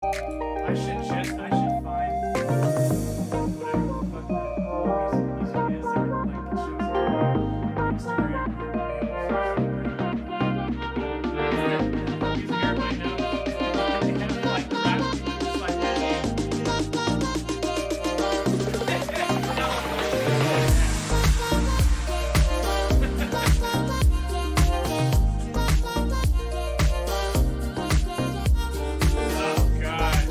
I should find whatever the fuck that music is that like shows up on Instagram or Reels or something. Music everybody knows. They have like rap just like that. Oh god.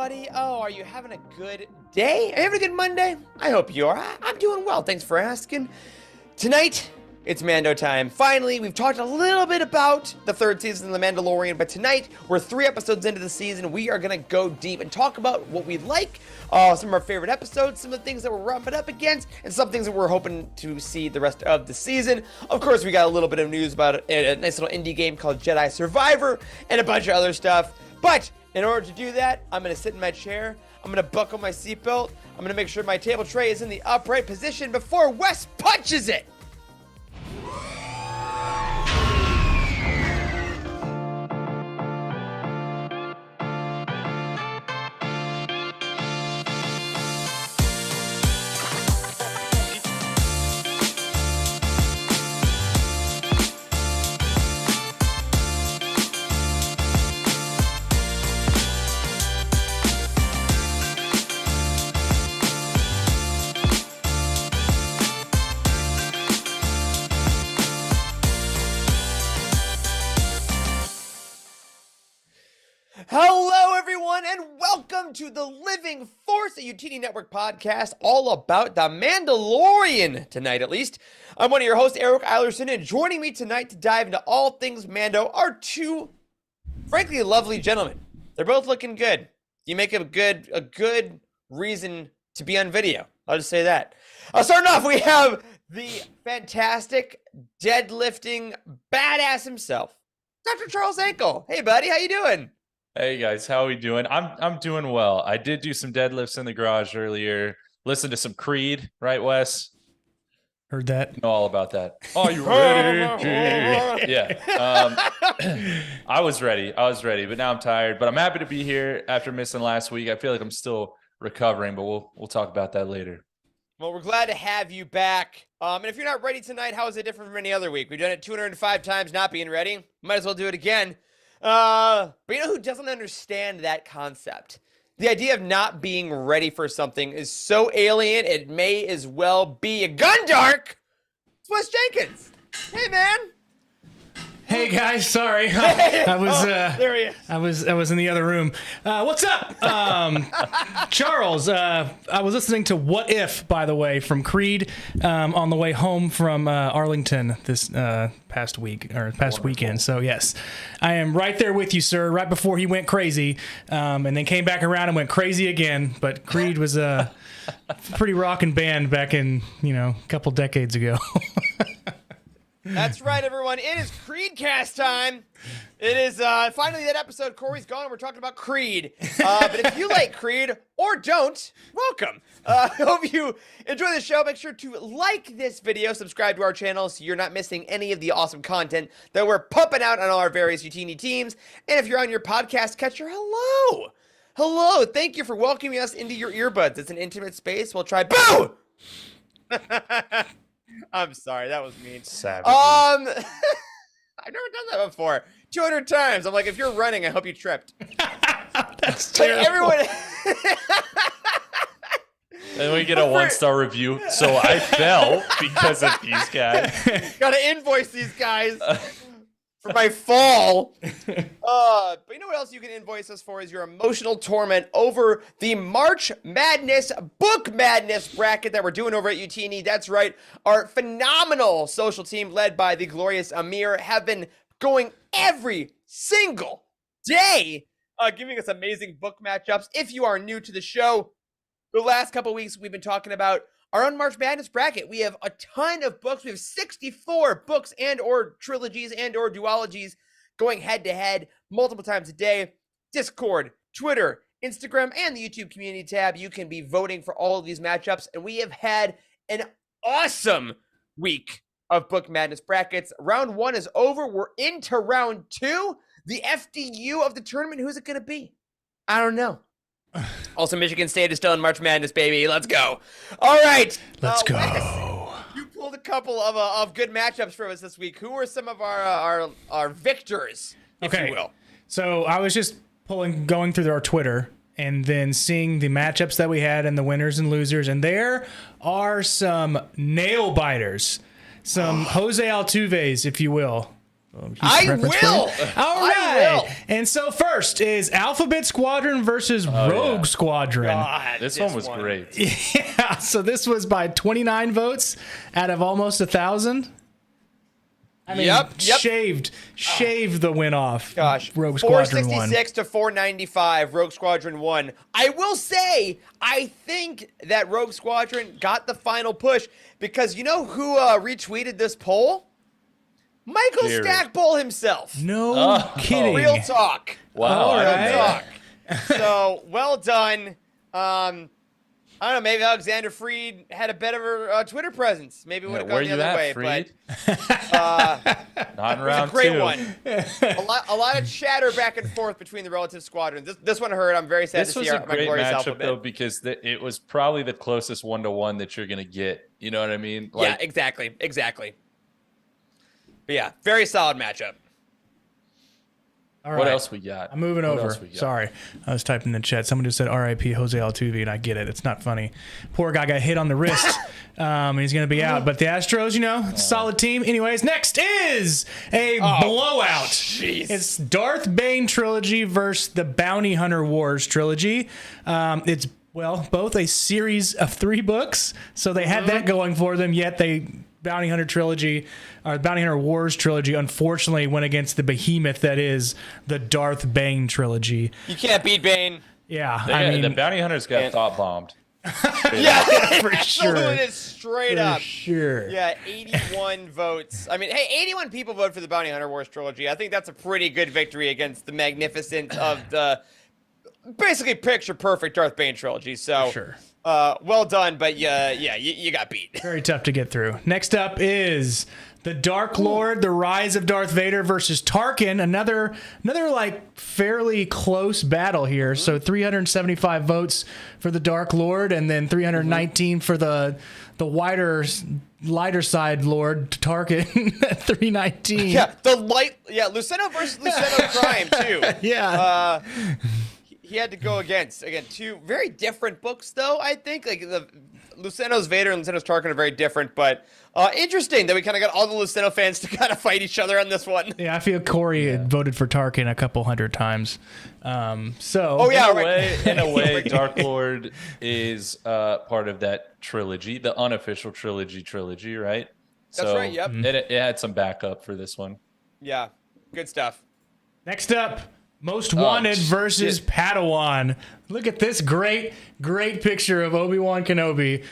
everybody. Oh, are you having a good day? Are you having a good Monday? I hope you are. I'm doing well. Thanks for asking. Tonight, it's Mando time. Finally, we've talked a little bit about the third season of The Mandalorian, but tonight, we're 3 episodes into the season. We are going to go deep and talk about what we like, some of our favorite episodes, some of the things that we're rubbing up against, and some things that we're hoping to see the rest of the season. Of course, we got a little bit of news about a nice little indie game called Jedi Survivor, and a bunch of other stuff. But in order to do that, I'm going to sit in my chair, I'm going to buckle my seatbelt, I'm going to make sure my table tray is in the upright position before Wes punches it! Hello, everyone, and welcome to the Living Force, a UTD Network podcast all about The Mandalorian, tonight at least. I'm one of your hosts, Eric Eilerson, and joining me tonight to dive into all things Mando are two, frankly, lovely gentlemen. They're both looking good. You make a good reason to be on video. I'll just say that. Starting off, we have the fantastic, deadlifting, badass himself, Dr. Charles Ankle. Hey, buddy, how you doing? Hey guys, how are we doing? I'm doing well. I did do some deadlifts in the garage earlier. Listen to some Creed, right, Wes? Heard that. You know all about that. Oh, you ready? Yeah. I was ready, but now I'm tired. But I'm happy to be here after missing last week. I feel like I'm still recovering, but we'll talk about that later. Well, we're glad to have you back. And if you're not ready tonight, how is it different from any other week? We've done it 205 times not being ready. Might as well do it again. But you know who doesn't understand that concept? The idea of not being ready for something is so alien, it may as well be a Gundark. It's Wes Jenkins. Hey, man. Hey guys, sorry. I was there he is. I was in the other room. What's up? Charles, I was listening to What If, by the way, from Creed on the way home from Arlington this past weekend. So yes, I am right there with you, sir, right before he went crazy, and then came back around and went crazy again. But Creed was a pretty rockin' band back in, a couple decades ago. That's right, everyone. It is Creedcast time. It is finally that episode. Corey's gone. We're talking about Creed. But if you like Creed or don't, welcome. I hope you enjoy the show. Make sure to like this video, subscribe to our channel so you're not missing any of the awesome content that we're pumping out on all our various Utini teams. And if you're on your podcast catcher, hello. Hello. Thank you for welcoming us into your earbuds. It's an intimate space. We'll try. Boo! I'm sorry, that was mean. Savage. I've never done that before. 200 times. I'm like, if you're running, I hope you tripped. That's terrible. Everyone. And we get a 1-star review. So I fell because of these guys. Gotta invoice these guys for my fall. But you know what else you can invoice us for is your emotional torment over the March Madness Book Madness bracket that we're doing over at UTNE. That's right. Our phenomenal social team led by the glorious Amir have been going every single day, giving us amazing book matchups. If you are new to the show, the last couple weeks we've been talking about our own March Madness bracket. We have a ton of books. We have 64 books and or trilogies and or duologies going head to head multiple times a day. Discord, Twitter, Instagram, and the YouTube community tab. You can be voting for all of these matchups. And we have had an awesome week of Book Madness brackets. Round 1 is over. We're into round 2. The FDU of the tournament. Who's it going to be? I don't know. Also, Michigan State is still in March Madness, baby. Let's go. All right. Let's go. Wes, you pulled a couple of good matchups for us this week. Who are some of our victors, if you will? So I was just going through our Twitter and then seeing the matchups that we had and the winners and losers, and there are some nail biters, some Jose Altuves, if you will. I reference for will. you. All right. I will. And so first is Alphabet Squadron versus Rogue Squadron. God, This one was great. Yeah. So this was by 29 votes out of almost 1,000. I mean, Yep. shaved the win off. Gosh, Rogue Squadron 466 to 495. Rogue Squadron won. I will say, I think that Rogue Squadron got the final push because you know who retweeted this poll? Michael Jerry. Stackpole himself. No kidding. Real talk. Wow. All I Real didn't know right. that. talk. So well done. I don't know. Maybe Alexander Freed had a better Twitter presence. Maybe it would have Where gone the you other at, way. Freed? But Not in round great two. one. A lot of chatter back and forth between the relative squadrons. This one hurt. I'm very sad This to was see a my great glorious matchup alphabet. though because it was probably the closest 1-to-1 that you're gonna get. You know what I mean? Yeah, exactly. But yeah, very solid matchup. All What right. else we got? I'm moving What over. else we got? Sorry. I was typing in the chat. Someone just said RIP Jose Altuve, and I get it. It's not funny. Poor guy got hit on the wrist. And he's going to be out. But the Astros, it's a solid team. Anyways, next is a blowout. Jeez. It's Darth Bane trilogy versus the Bounty Hunter Wars trilogy. It's, both a series of 3 books. So they had that going for them, yet Bounty Hunter trilogy, or Bounty Hunter Wars trilogy, unfortunately went against the behemoth that is the Darth Bane trilogy. You can't beat Bane. Yeah, The bounty hunters got thought bombed. Yeah, for sure. absolutely, straight For up. sure. Yeah, 81 votes. I mean, hey, 81 people voted for the Bounty Hunter Wars trilogy. I think that's a pretty good victory against the magnificence of the basically picture perfect Darth Bane trilogy. So, Sure. well done, but you got beat. Very tough to get through. Next up is the Dark Lord, the Rise of Darth Vader versus Tarkin. Another like fairly close battle here. So 375 votes for the Dark Lord, and then 319 for the lighter side Lord Tarkin. 319. Yeah, Luceno versus Luceno crime too. Yeah. He had to go against, again, 2 very different books, though, I think. Like, the Luceno's Vader and Luceno's Tarkin are very different, but interesting that we kind of got all the Luceno fans to kind of fight each other on this one. Yeah, I feel Corey had voted for Tarkin a couple hundred times. Oh, yeah, In a way, Dark Lord is part of that trilogy, the unofficial trilogy, right? That's right, yep. It had some backup for this one. Yeah, good stuff. Next up, Most Wanted versus Padawan. Look at this great picture of Obi-Wan Kenobi.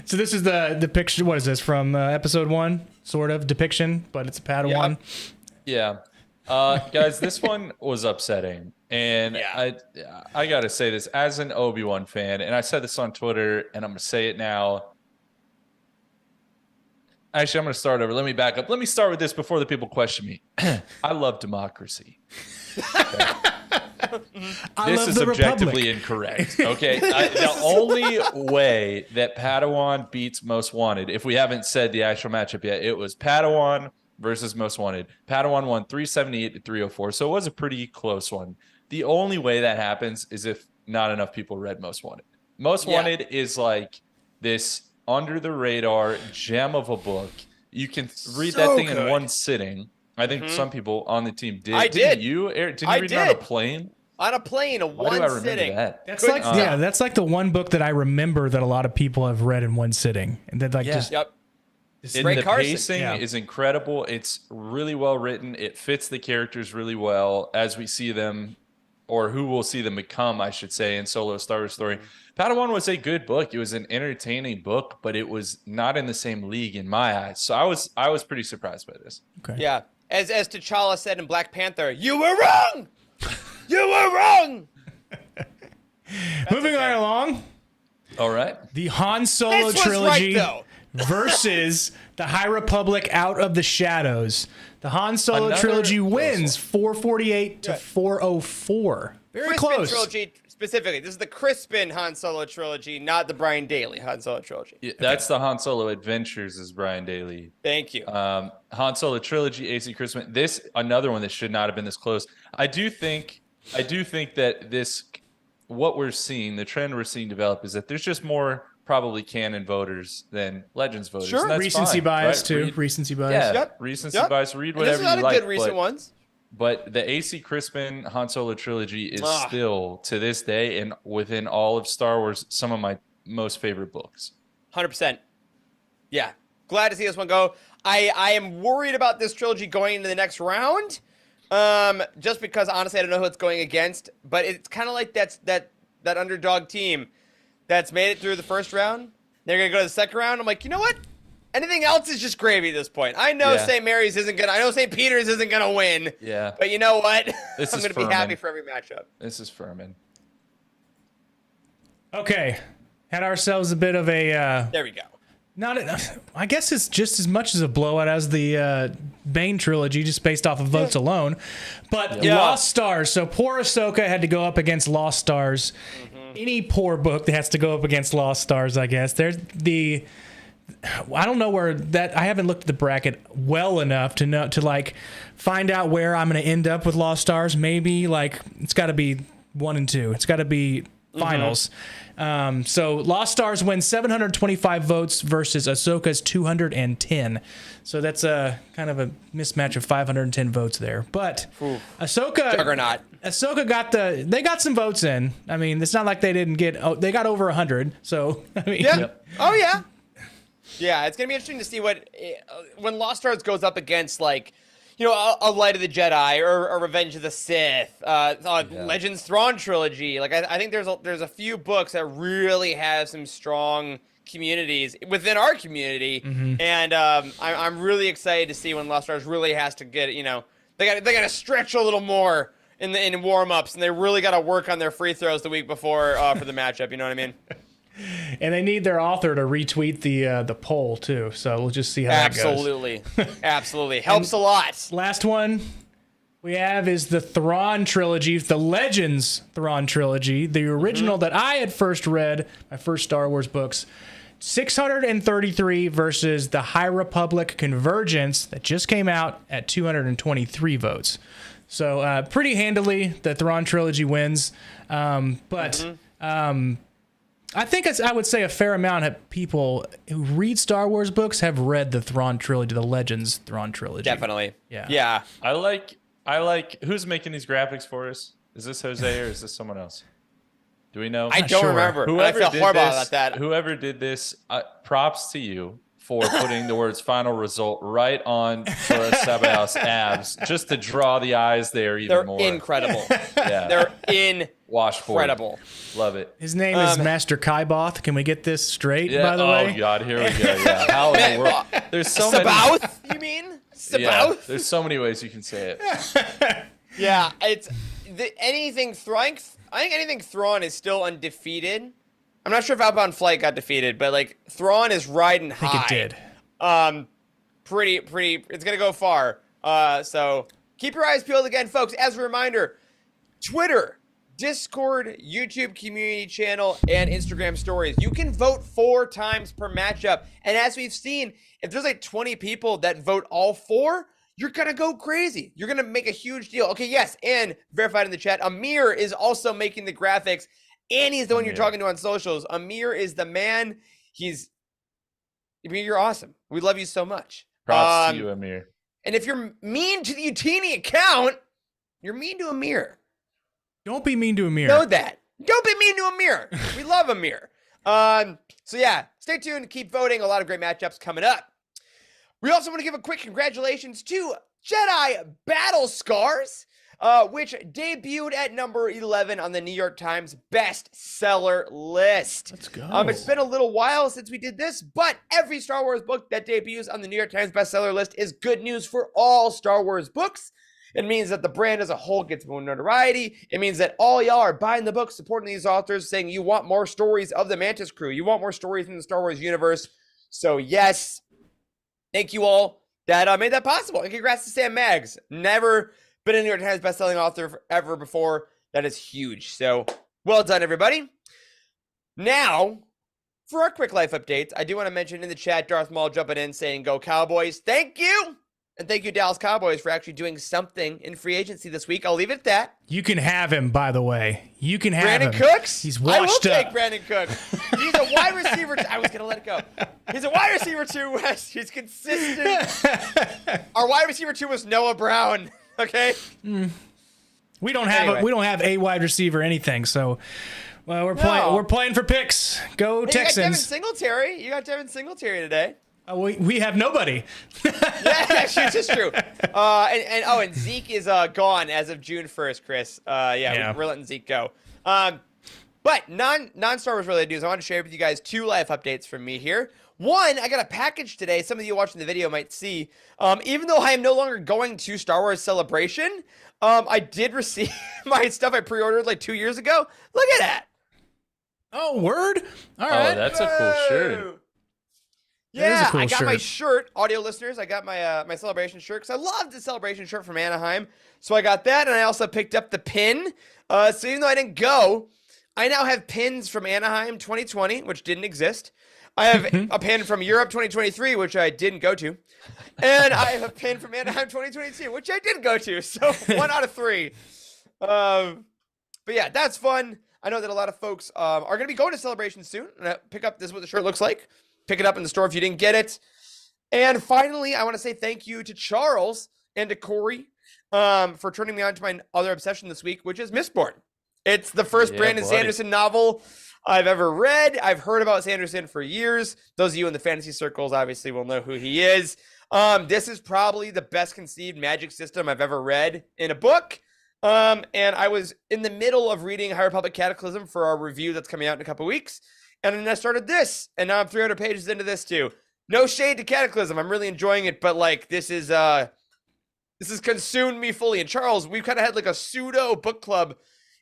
So this is the picture. What is this from episode 1? Sort of depiction, but it's a Padawan. Yeah. Guys, this one was upsetting. And I got to say this as an Obi-Wan fan, and I said this on Twitter, and I'm going to say it now. Actually, I'm going to start over. Let me back up. Let me start with this before the people question me. I love democracy. This is objectively incorrect. Okay. The only way that Padawan beats Most Wanted, if we haven't said the actual matchup yet, it was Padawan versus Most Wanted. Padawan won 378 to 304. So it was a pretty close one. The only way that happens is if not enough people read Most Wanted. Most Wanted is like this under the radar gem of a book. You can read that thing in one sitting. I think some people on the team did. Didn't you, Eric? Didn't you read it on a plane? On a plane, Why do I remember sitting. that? That's like that's like the one book that I remember that a lot of people have read in one sitting, and that Yep. And Ray the Carson. pacing is incredible. It's really well written. It fits the characters really well as we see them, or who will see them become, I should say, in Solo Star Wars Story. Padawan was a good book. It was an entertaining book, but it was not in the same league in my eyes. So I was pretty surprised by this. Okay. Yeah. As T'Challa said in Black Panther, you were wrong! You were wrong! Moving right along, All right. the Han Solo This was trilogy right, though. versus the High Republic Out of the Shadows. The Han Solo Another trilogy close wins 448 to 404. Very Crispin close. trilogy specifically. This is the Crispin Han Solo trilogy, not the Brian Daley Han Solo trilogy. Yeah, that's the Han Solo Adventures, is Brian Daley. Thank you. Han Solo trilogy, AC Crispin. This another one that should not have been this close. I do think that this, what we're seeing, the trend we're seeing develop, is that there's just more probably canon voters than Legends voters. Sure. And that's Recency fine, bias right? too. Read- Recency bias. Yeah, Yep. recency Yep. bias. Read And there's whatever a lot you of like. good recent ones. But the AC Crispin Han Solo trilogy is Ah. still, to this day, and within all of Star Wars, some of my most favorite books. 100%. Yeah. Glad to see this one go. I am worried about this trilogy going into the next round. Just because honestly I don't know who it's going against, but it's kind of like that underdog team that's made it through the first round. They're gonna go to the second round. I'm like, you know what? Anything else is just gravy at this point. I know Yeah. St. Mary's isn't gonna. I know St. Peter's isn't gonna win. Yeah. But you know what? This I'm is gonna be Furman. happy for every matchup. This is Furman. Okay, had ourselves a bit of a There we go. not. I guess it's just as much as a blowout as the Bane trilogy, just based off of votes alone. But Yeah. Lost Stars. So poor Ahsoka had to go up against Lost Stars. Any poor book that has to go up against Lost Stars, I guess. There's the. I don't know where that. I haven't looked at the bracket well enough to know to find out where I'm going to end up with Lost Stars. Maybe it's got to be 1 and 2. It's got to be finals. So Lost Stars wins 725 votes versus Ahsoka's 210. So that's a kind of a mismatch of 510 votes there. But Ahsoka Juggernaut. Ahsoka they got some votes in. I mean, it's not like they didn't get. They got over 100. So I mean, Yeah. Oh yeah. Yeah, it's gonna be interesting to see what when Lost Stars goes up against a Light of the Jedi or a Revenge of the Sith, Legends Thrawn trilogy. I think there's a few books that really have some strong communities within our community, and I'm really excited to see when Lost Stars really has to get they got to stretch a little more in warm ups, and they really got to work on their free throws the week before for the matchup. You know what I mean? And they need their author to retweet the poll too. So we'll just see how that goes. Absolutely, absolutely helps a lot. Last one we have is the Thrawn trilogy, the Legends Thrawn trilogy, the original that I had first read, my first Star Wars books. 633 versus the High Republic Convergence that just came out at 223 votes. So pretty handily, the Thrawn trilogy wins. I think I would say a fair amount of people who read Star Wars books have read the Thrawn trilogy, the Legends Thrawn trilogy. Definitely. Yeah. Yeah. I like who's making these graphics for us? Is this Jose or is this someone else? Do we know? I don't sure. remember. Whoever I feel did horrible this, about that. Whoever did this, props to you for putting the words "final result" right on Sora Sabaoth's abs, just to draw the eyes there even They're more. incredible. Yeah, They're washboard. incredible. Love it. His name is Master Kaiboth. Can we get this straight, Yeah. by the way? Oh God, here we go. Yeah. How in the world? There's so many. Sabaoth, you mean? Sabaoth? Yeah, there's so many ways you can say it. Yeah, it's anything Thrawn. I think anything Thrawn is still undefeated. I'm not sure if Outbound Flight got defeated, but Thrawn is riding high. I think it did. Pretty. It's gonna go far. So keep your eyes peeled again, folks. As a reminder, Twitter, Discord, YouTube community channel, and Instagram stories. You can vote 4 times per matchup, and as we've seen, if there's 20 people that vote all 4. You're going to go crazy. You're going to make a huge deal. Okay, yes, and verified in the chat, Amir is also making the graphics, and he's the one you're talking to on socials. Amir is the man. Amir, you're awesome. We love you so much. Props to you, Amir. And if you're mean to the Utini account, you're mean to Amir. Don't be mean to Amir. Know that. Don't be mean to Amir. We love Amir. So yeah, stay tuned. Keep voting. A lot of great matchups coming up. We also want to give a quick congratulations to Jedi Battle Scars, which debuted at number 11 on the New York Times bestseller list. Let's go. It's been a little while since we did this, but every Star Wars book that debuts on the New York Times bestseller list is good news for all Star Wars books. It means that the brand as a whole gets more notoriety. It means that all y'all are buying the book, supporting these authors, saying you want more stories of the Mantis crew. You want more stories in the Star Wars universe. So yes, thank you all that made that possible. And congrats to Sam Maggs. Never been a New York Times bestselling author ever before. That is huge. So well done, everybody. Now, for our quick life updates, I do want to mention in the chat, Darth Maul jumping in saying, "Go Cowboys." Thank you. And thank you, Dallas Cowboys, for actually doing something in free agency this week. I'll leave it at that. You can have him, by the way. You can have Brandon him. Cooks? He's I will washed take up. Brandon Cooks. He's a wide receiver. I was going to let it go. He's a wide receiver, too, Wes. He's consistent. Our wide receiver, too, was Noah Brown. Okay? We don't have a wide receiver anything, so well, we're playing for picks. Go Hey, Texans. You got Devin Singletary. You got Devin Singletary today. We have nobody. Yeah, actually, it's just true. And Zeke is gone as of June 1st, Chris. Yeah. We're letting Zeke go. But non-Star Wars related news, I want to share with you guys 2 life updates from me here. One, I got a package today. Some of you watching the video might see. Even though I am no longer going to Star Wars Celebration, I did receive my stuff I pre-ordered like 2 years ago. Look at that. Oh, word? All Oh, right. that's a cool shirt. Yeah, cool I got my shirt. shirt, audio listeners. I got my my celebration shirt because I love the celebration shirt from Anaheim. So I got that, and I also picked up the pin. So even though I didn't go, I now have pins from Anaheim 2020, which didn't exist. I have a pin from Europe 2023, which I didn't go to, and I have a pin from Anaheim 2022, which I did go to. So 1 out of 3. But yeah, that's fun. I know that a lot of folks are going to be going to Celebration soon. Pick up, this is what the shirt looks like. Pick it up in the store if you didn't get it. And finally, I want to say thank you to Charles and to Corey for turning me on to my other obsession this week, which is Mistborn. It's the first Brandon Sanderson novel I've ever read. I've heard about Sanderson for years. Those of you in the fantasy circles obviously will know who he is. This is probably the best conceived magic system I've ever read in a book. And I was in the middle of reading High Republic Cataclysm for our review that's coming out in a couple weeks. And then I started this, and now I'm 300 pages into this too. No shade to Cataclysm. I'm really enjoying it, but like this has consumed me fully. And Charles, we've kind of had like a pseudo book club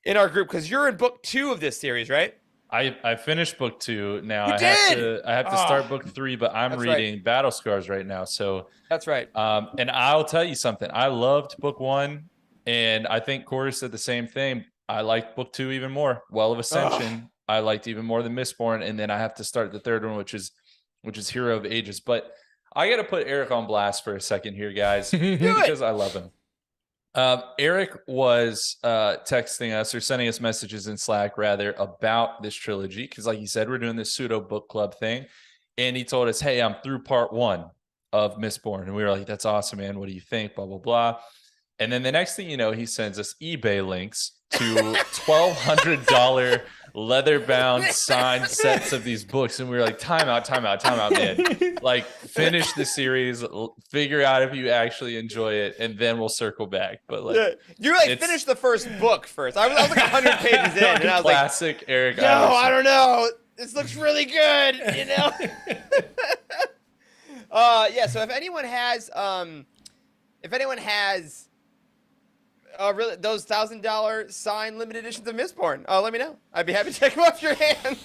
in our group because you're in book 2 of this series, right? I finished book 2 now. You did? I have to start book 3, but I'm That's reading Battle Scars right now. So That's right. and I'll tell you something. I loved book 1, and I think Corey said the same thing. I liked book 2 even more. Well of Ascension. I liked even more than Mistborn, and then I have to start the third one, which is Hero of Ages. But I got to put Eric on blast for a second here, guys, because I love him. Eric was texting us or sending us messages in Slack rather about this trilogy because, like you said, we're doing this pseudo book club thing, and he told us, "Hey, I'm through part 1 of Mistborn," and we were like, "That's awesome, man. What do you think?" Blah blah blah. And then the next thing you know, he sends us eBay links to $1,200 leather-bound signed sets of these books, and we were like, time out, man. Like, finish the series, figure out if you actually enjoy it, and then we'll circle back. But like, you like finish the first book first. I was like 100 pages in, and I was classic like, Eric. No, I don't know. This looks really good, you know. Yeah. So if anyone has really those $1,000 signed limited editions of Mistborn, let me know. I'd be happy to take them off your hands.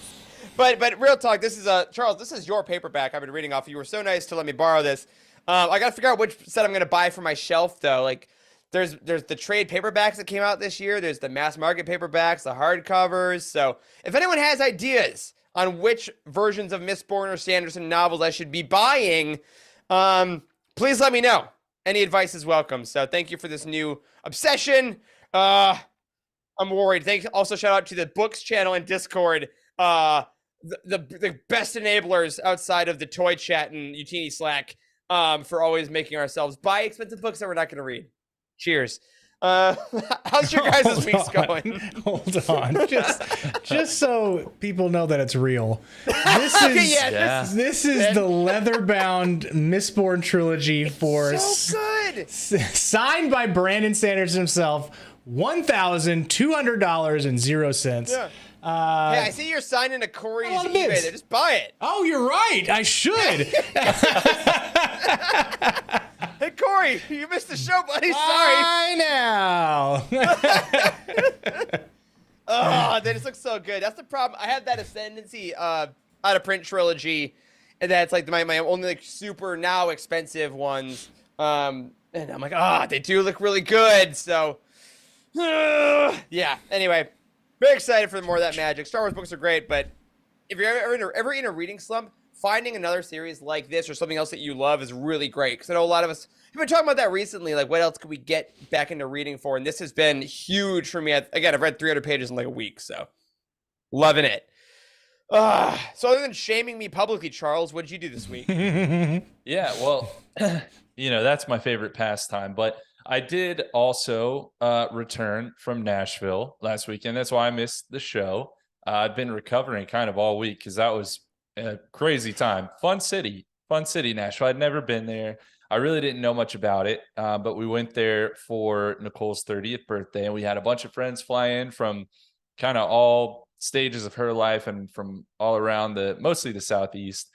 But real talk, this is Charles. This is your paperback I've been reading off. You were so nice to let me borrow this. I got to figure out which set I'm going to buy for my shelf though. Like, there's the trade paperbacks that came out this year. There's the mass market paperbacks, the hardcovers. So if anyone has ideas on which versions of Mistborn or Sanderson novels I should be buying, please let me know. Any advice is welcome. So thank you for this new obsession. I'm worried. Also shout out to the Books channel and Discord. The best enablers outside of the toy chat and Utini Slack for always making ourselves buy expensive books that we're not going to read. Cheers. How's your guys' week's going? Hold on. Just so people know that it's real. This is the leather-bound Mistborn trilogy for So good. signed by Brandon Sanderson himself. $1,200.00. Yeah. Hey, I see you're signing to Corey's want eBay bids. there. Just buy it. Oh, you're right. I should. Hey, Corey, you missed the show, buddy. Sorry. I know. Oh, they just look so good. That's the problem. I have that Ascendancy out of print trilogy, and that's like my only like super now expensive ones. And I'm like, they do look really good. So, yeah. Anyway, very excited for more of that magic. Star Wars books are great, but if you're ever in a reading slump, finding another series like this or something else that you love is really great. Because I know a lot of us have been talking about that recently. Like, what else could we get back into reading for? And this has been huge for me. Again, I've read 300 pages in like a week, so loving it. So other than shaming me publicly, Charles, what did you do this week? Yeah, well, that's my favorite pastime. But I did also return from Nashville last weekend. That's why I missed the show. I've been recovering kind of all week because that was a crazy time. Fun city, Nashville. I'd never been there. I really didn't know much about it, but we went there for Nicole's 30th birthday, and we had a bunch of friends fly in from kind of all stages of her life and from all around mostly the Southeast,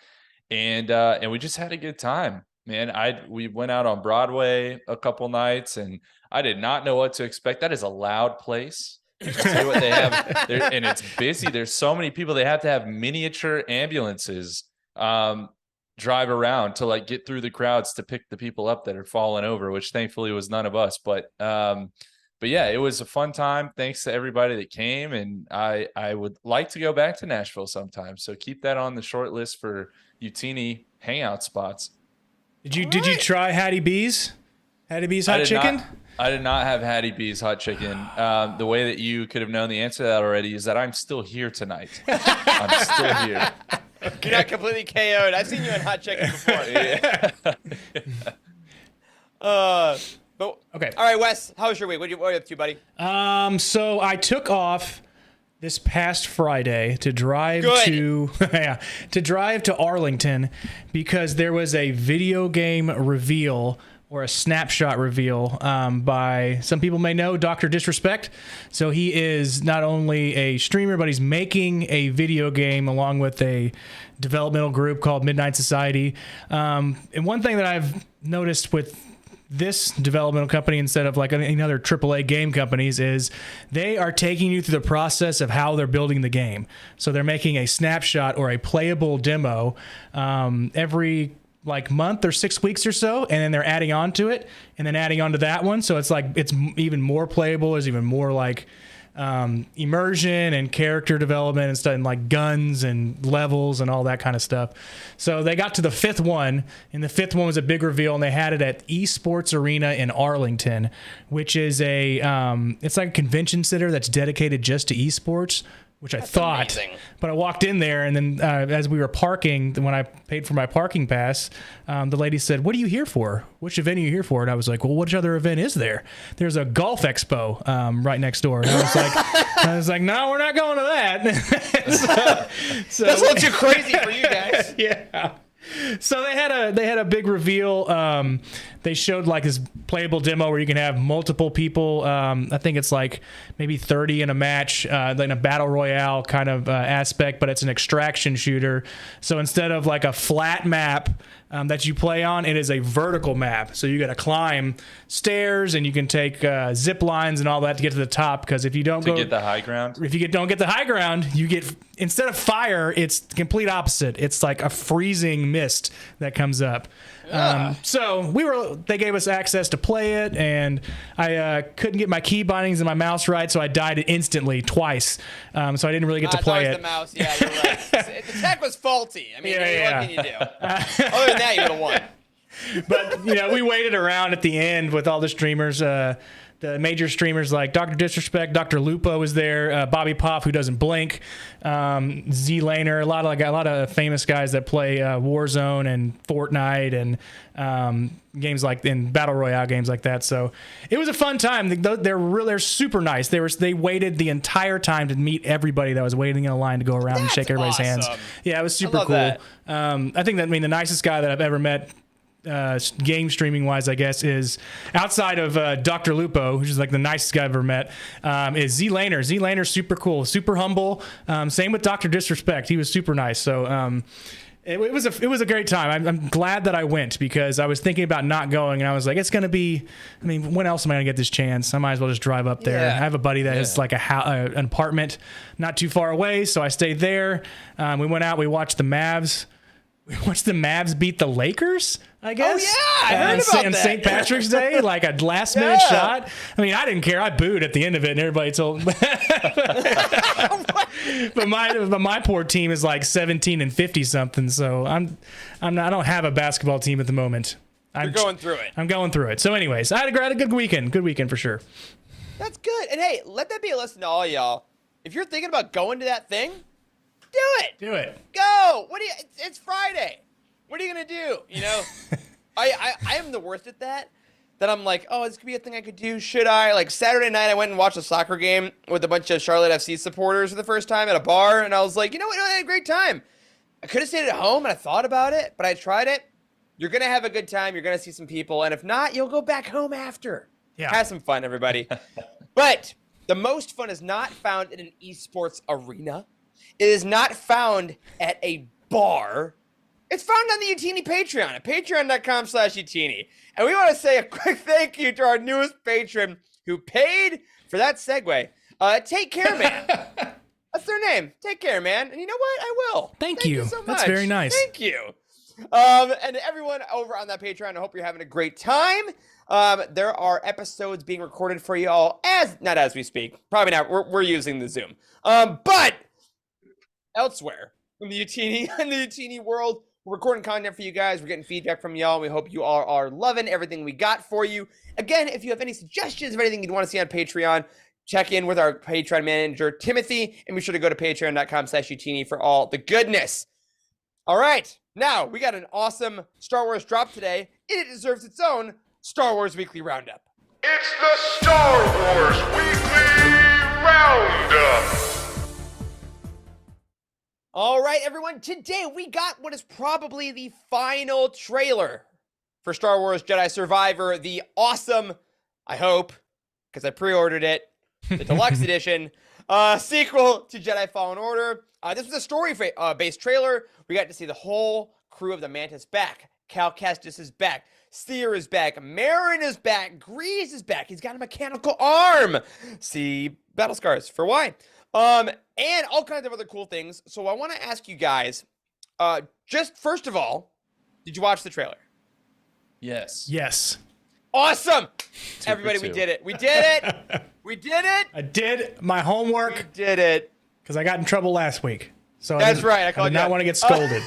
and we just had a good time, man. We went out on Broadway a couple nights, and I did not know what to expect. That is a loud place. You see what they have there, and it's busy. There's so many people. They have to have miniature ambulances drive around to like get through the crowds to pick the people up that are falling over, which thankfully was none of us. But yeah, it was a fun time. Thanks to everybody that came, and I would like to go back to Nashville sometime. So keep that on the short list for Utini hangout spots. Did you try Hattie B's? Hattie B's hot chicken? I did not have Hattie B's hot chicken. The way that you could have known the answer to that already is that I'm still here tonight. I'm still here. You're not completely KO'd. I've seen you in hot chicken before. Yeah. But Okay. All right, Wes, how was your week? What are you up to, buddy? So I took off this past Friday to drive to Arlington because there was a video game reveal or a snapshot reveal by, some people may know, Dr. Disrespect. So he is not only a streamer, but he's making a video game along with a developmental group called Midnight Society. And one thing that I've noticed with this developmental company, instead of like any other AAA game companies, is they are taking you through the process of how they're building the game. So they're making a snapshot or a playable demo every like month or 6 weeks or so, and then they're adding on to it and then adding on to that one. So it's like it's even more playable. There's even more like immersion and character development and stuff, and like guns and levels and all that kind of stuff. So they got to the fifth one, and the fifth one was a big reveal, and they had it at Esports Arena in Arlington, which is it's like a convention center that's dedicated just to esports, which I thought, amazing. But I walked in there, and then as we were parking, when I paid for my parking pass, the lady said, "What are you here for? Which event are you here for?" And I was like, "Well, which other event is there?" There's a golf expo right next door. And I was like, "No, we're not going to that." so That's a little too crazy for you guys. Yeah. So they had a big reveal. They showed like this playable demo where you can have multiple people. I think it's like maybe 30 in a match, like a battle royale kind of aspect, but it's an extraction shooter. So instead of like a flat map that you play on, it is a vertical map. So you got to climb stairs, and you can take zip lines and all that to get to the top. Because if you don't get the high ground, don't get the high ground, you get, instead of fire, it's the complete opposite. It's like a freezing mist that comes up. So they gave us access to play it, and I couldn't get my key bindings and my mouse right, so I died instantly twice. So I didn't really get to play it. The mouse, yeah, you're right. The tech was faulty. I mean, what can you do? Other than that, you would have won. But we waited around at the end with all the streamers. The major streamers like Dr. Disrespect, Dr. Lupo was there, Bobby Pop, who doesn't blink, Z Laner, a lot of famous guys that play Warzone and Fortnite and games like in battle royale games like that. So it was a fun time. They're super nice. They waited the entire time to meet everybody that was waiting in a line to go around and shake everybody's hands. Yeah, it was super cool. That. I think the nicest guy that I've ever met, game streaming wise, I guess, is outside of Dr. Lupo, which is like the nicest guy I've ever met, is Z Laner. Z Laner's super cool, super humble. Same with Dr. Disrespect. He was super nice. So it was a great time. I'm glad that I went, because I was thinking about not going, and I was like, it's going to be, I mean, when else am I going to get this chance? I might as well just drive up there. Yeah. I have a buddy that has like an apartment not too far away, so I stayed there. We went out, we watched the Mavs. We watched the Mavs beat the Lakers, I guess. Oh, yeah, I heard about on that. St. Patrick's Day, like a last-minute shot. I mean, I didn't care. I booed at the end of it, and everybody told me. but my poor team is like 17 and 50 something. So I don't have a basketball team at the moment. You're going through it. I'm going through it. So anyways, I had a good weekend. Good weekend for sure. That's good. And hey, let that be a lesson to all y'all. If you're thinking about going to that thing, do it. Do it. Go. It's Friday. What are you gonna do? You know, I am the worst at that. That I'm like, oh, this could be a thing I could do. Should I? Like Saturday night, I went and watched a soccer game with a bunch of Charlotte FC supporters for the first time at a bar, and I was like, you know what? I had a great time. I could have stayed at home, and I thought about it, but I tried it. You're gonna have a good time. You're gonna see some people, and if not, you'll go back home after. Yeah. Have some fun, everybody. But the most fun is not found in an esports arena. It is not found at a bar. It's found on the Utini Patreon at patreon.com/Utini. And we want to say a quick thank you to our newest patron who paid for that segue. Take Care Man. That's their name. Take Care Man. And you know what? I will. Thank you so much. That's very nice. Thank you. And everyone over on that Patreon, I hope you're having a great time. There are episodes being recorded for you all not as we speak. Probably not. We're using the Zoom. But elsewhere in the Utini world, we're recording content for you guys. We're getting feedback from y'all. We hope you all are loving everything we got for you. Again, if you have any suggestions of anything you'd want to see on Patreon, check in with our Patreon manager, Timothy, and be sure to go to patreon.com/Utini for all the goodness. All right. Now, we got an awesome Star Wars drop today, and it deserves its own Star Wars Weekly Roundup. It's the Star Wars Weekly Roundup. All right, everyone. Today, we got what is probably the final trailer for Star Wars Jedi Survivor, the awesome, I hope, because I pre-ordered it, the deluxe edition, sequel to Jedi Fallen Order. This was a story-based trailer. We got to see the whole crew of the Mantis back. Cal Kestis is back. Seer is back. Marin is back. Grease is back. He's got a mechanical arm. See battle scars for why. And all kinds of other cool things. So I want to ask you guys, just first of all, did you watch the trailer? Yes. Yes. Awesome. for Everybody, we two. did it. We did it. We did it. I did my We homework did it. because I got in trouble last week. So That's right. I I called did you not out. want to get scolded.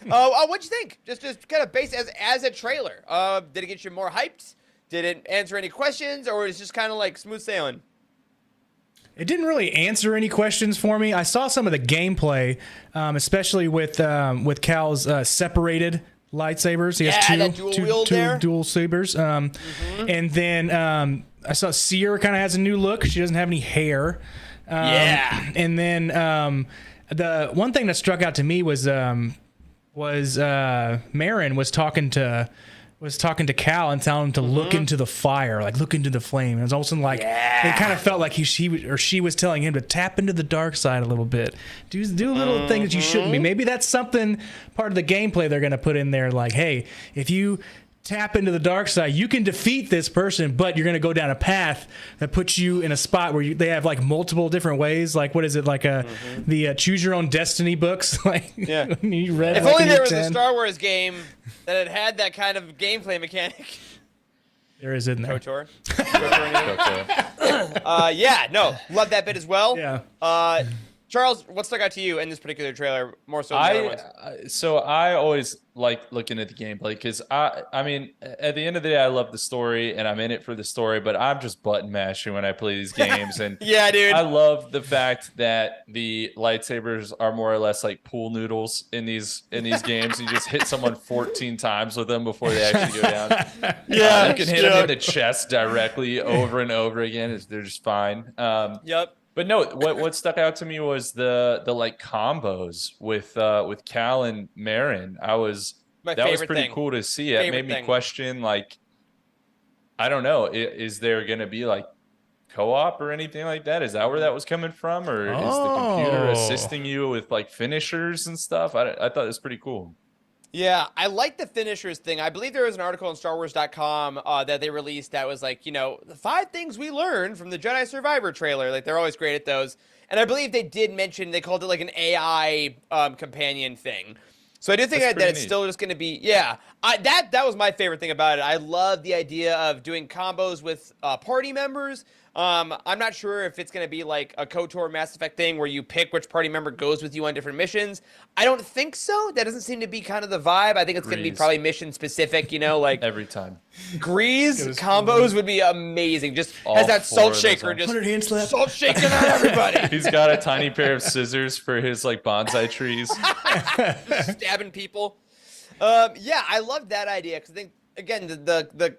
What'd you think? Just kind of based as a trailer. Did it get you more hyped? Did it answer any questions, or was it just kind of like smooth sailing? It didn't really answer any questions for me. I saw some of the gameplay, especially with Cal's separated lightsabers. He has that dual wield there. dual sabers. And then I saw Seer kind of has a new look. She doesn't have any hair. Yeah. And then the one thing that struck out to me was Marin was talking to Cal and telling him to look into the fire, like look into the flame. And it was also like it kind of felt like she was telling him to tap into the dark side a little bit, do a little thing that you shouldn't be. Maybe that's something part of the gameplay they're gonna put in there. Like, hey, if you tap into the dark side, you can defeat this person, but you're gonna go down a path that puts you in a spot where they have like multiple different ways. Like, what is it, like the Choose Your Own Destiny books? Like, Yeah. you read. If like only in there your was a 10. Star Wars game that had that kind of gameplay mechanic. There is, isn't there? KOTOR. Okay. Yeah, no, love that bit as well. Yeah. Charles, what stuck out to you in this particular trailer more so than the other ones? So I always like looking at the gameplay because I mean, at the end of the day, I love the story and I'm in it for the story, but I'm just button mashing when I play these games. And Yeah, dude. I love the fact that the lightsabers are more or less like pool noodles in these games. You just hit someone 14 times with them before they actually go down. Yeah, you can hit them in the chest directly over and over again. They're just fine. Yep. But no, what stuck out to me was the like combos with Cal and Marin. My that was favorite pretty thing. cool to see. It Favorite made me thing. question, like, I don't know, is there gonna be like co-op or anything like that? Is that where that was coming from, or is the computer Oh. assisting you with like finishers and stuff? I thought it was pretty cool. Yeah, I like the finishers thing. I believe there was an article on StarWars.com that they released that was like, the 5 things we learned from the Jedi Survivor trailer. Like, they're always great at those. And I believe they did mention, they called it like an AI companion thing. So I do think That's that pretty it's neat. still just going to be, that was my favorite thing about it. I love the idea of doing combos with party members. I'm not sure if it's going to be like a KOTOR Mass Effect thing where you pick which party member goes with you on different missions. I don't think so. That doesn't seem to be kind of the vibe. I think it's going to be probably mission specific, like Every time. Grease combos would be amazing. Just All as that four salt of those shaker, on. just 100 hand slap. salt shaking on everybody. He's got a tiny pair of scissors for his like bonsai trees. Stabbing people. Yeah, I love that idea because I think again the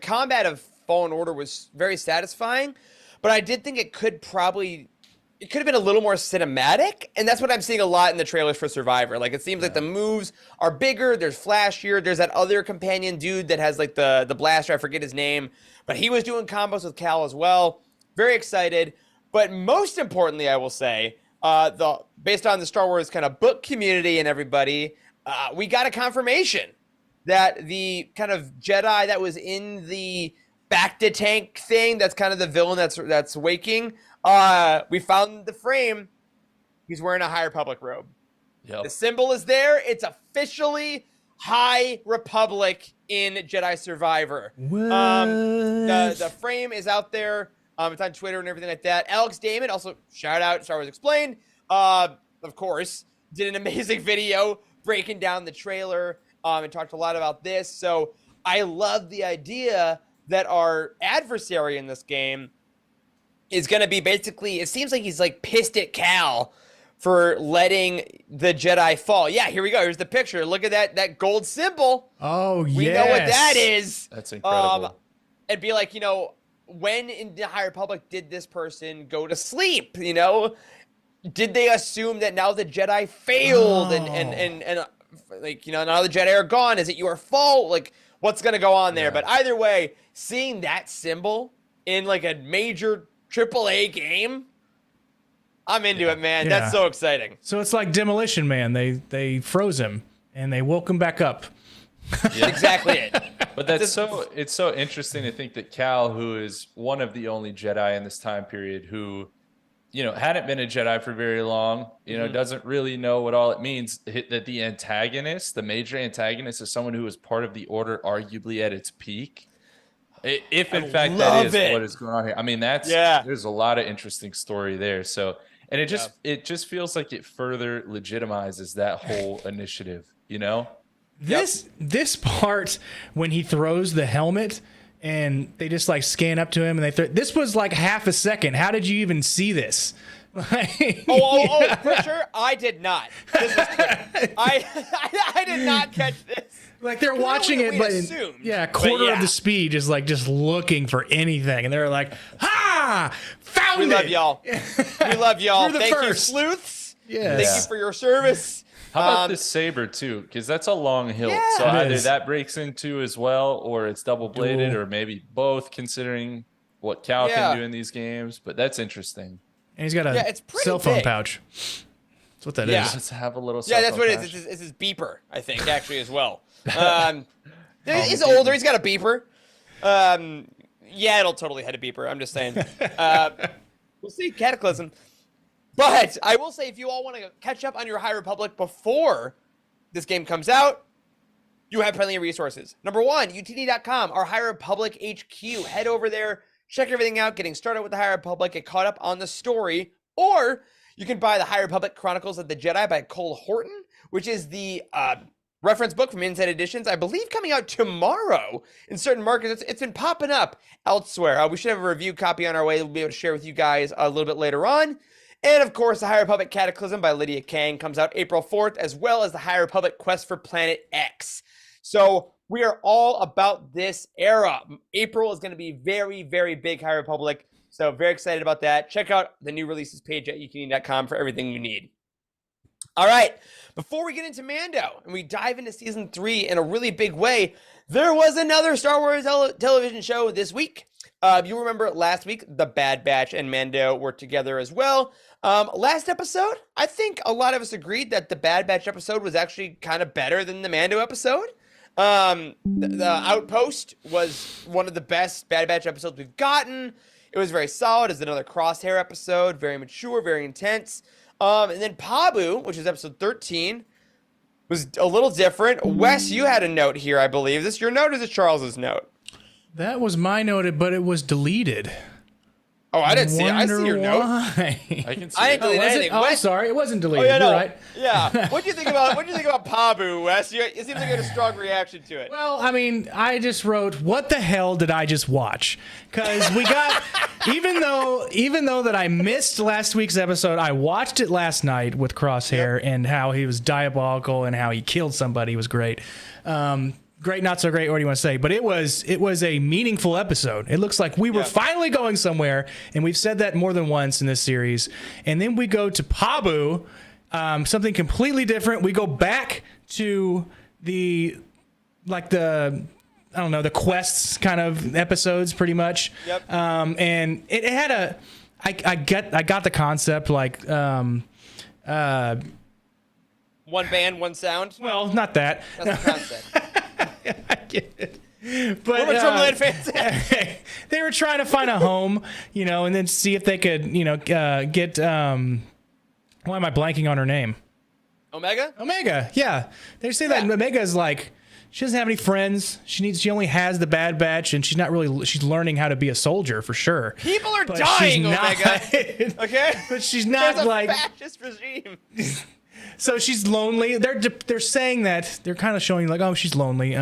combat of Fallen Order was very satisfying, but I did think it could have been a little more cinematic, and that's what I'm seeing a lot in the trailers for Survivor. Like it seems like the moves are bigger, there's flashier. There's that other companion dude that has like the blaster. I forget his name, but he was doing combos with Cal as well. Very excited, but most importantly, I will say, based on the Star Wars kind of book community and everybody. We got a confirmation that the kind of Jedi that was in the Bacta tank thing, that's kind of the villain that's waking. We found the frame. He's wearing a High Republic robe. Yep. The symbol is there. It's officially High Republic in Jedi Survivor. What? The frame is out there. It's on Twitter and everything like that. Alex Damon, also shout out Star Wars Explained, of course, did an amazing video breaking down the trailer and talked a lot about this. So I love the idea that our adversary in this game is going to be basically, it seems like he's like pissed at Cal for letting the Jedi fall. Yeah, here we go. Here's the picture. Look at that gold symbol. Oh, yes. We know what that is. That's incredible. And be like, when in the High Republic did this person go to sleep? Did they assume that now the Jedi failed and like, now the Jedi are gone? Is it your fault? Like, what's going to go on there? Yeah. But either way, seeing that symbol in like a major AAA game, I'm into it, man. Yeah. That's so exciting. So it's like Demolition Man. They froze him and they woke him back up. Yeah. Exactly it. But it's so interesting to think that Cal, who is one of the only Jedi in this time period who, hadn't been a Jedi for very long, doesn't really know what all it means, that the antagonist, the major antagonist, is someone who was part of the Order arguably at its peak. If in fact that is what is going on here. I mean, there's a lot of interesting story there. So, and it just feels like it further legitimizes that whole initiative, This part when he throws the helmet and they just like scan up to him and this was like half a second. How did you even see this? Oh, for sure. I did not. This was quick. I did not catch this. Like they're watching it, but quarter of the speed, just looking for anything, and they're like, "Ha! Found it!" We love y'all. We love y'all. You're the Thank first. you, sleuths. Yes. Thank you for your service. How about this saber too? Because that's a long hilt. Yeah. So It either is. that breaks into as well, or it's double bladed, Dual. or maybe both, considering what Cal can do in these games. But that's interesting. And he's got a it's pretty cell phone big. pouch. That's what that Yeah. is. Let's have a little. Yeah, that's what it self-compassion. is. It's his beeper, I think, actually, as well. He's older. He's got a beeper. Yeah, it'll totally hit a beeper. I'm just saying. We'll see. Cataclysm. But I will say, if you all want to catch up on your High Republic before this game comes out, you have plenty of resources. Number one, utini.com, our High Republic HQ. Head over there, check everything out, getting started with the High Republic, get caught up on the story, or you can buy the High Republic Chronicles of the Jedi by Cole Horton, which is the reference book from Inside Editions, I believe coming out tomorrow in certain markets. It's been popping up elsewhere. We should have a review copy on our way. We'll be able to share with you guys a little bit later on. And of course, the High Republic Cataclysm by Lydia Kang comes out April 4th, as well as the High Republic Quest for Planet X. So we are all about this era. April is going to be very, very big High Republic. So very excited about that. Check out the new releases page at utini.com for everything you need. All right, before we get into Mando and we dive into season 3 in a really big way, there was another Star Wars television show this week. You remember last week, The Bad Batch and Mando were together as well. Last episode, I think a lot of us agreed that the Bad Batch episode was actually kind of better than the Mando episode. The Outpost was one of the best Bad Batch episodes we've gotten. It was very solid. It's another Crosshair episode, very mature, very intense. And then Pabu, which is episode 13, was a little different. Wes, you had a note here, I believe. Is this your note or is it Charles's note? That was my note, but it was deleted. Oh, I didn't see it. I see your note. Why? I can see I it. didn't delete Was anything. it? Oh, I'm Wes- sorry. It wasn't Oh deleted. yeah, no. You're right. Yeah. What do you think about Pabu, Wes? It seems like you had a strong reaction to it. Well, I mean, I just wrote, "What the hell did I just watch?" Because we got, even though that I missed last week's episode, I watched it last night with Crosshair and how he was diabolical and how he killed somebody. It was great. Great, not so great. What do you want to say? But it was a meaningful episode. It looks like we were finally going somewhere, and we've said that more than once in this series. And then we go to Pabu, something completely different. We go back to the the quests kind of episodes, pretty much. Yep. And it had I got the concept, like One band, one sound. well, not that. That's the concept. I get it. But We're Drumland fans. they were trying to find a home, and then see if they could, get. Why am I blanking on her name? Omega? Omega. Yeah, they say that Omega is like, she doesn't have any friends. She only has the Bad Batch, and she's learning how to be a soldier for sure. People are But dying, she's not- Omega. Okay? But she's not There's a like. fascist regime. So she's lonely. They're saying that, they're kind of showing like, oh, she's lonely.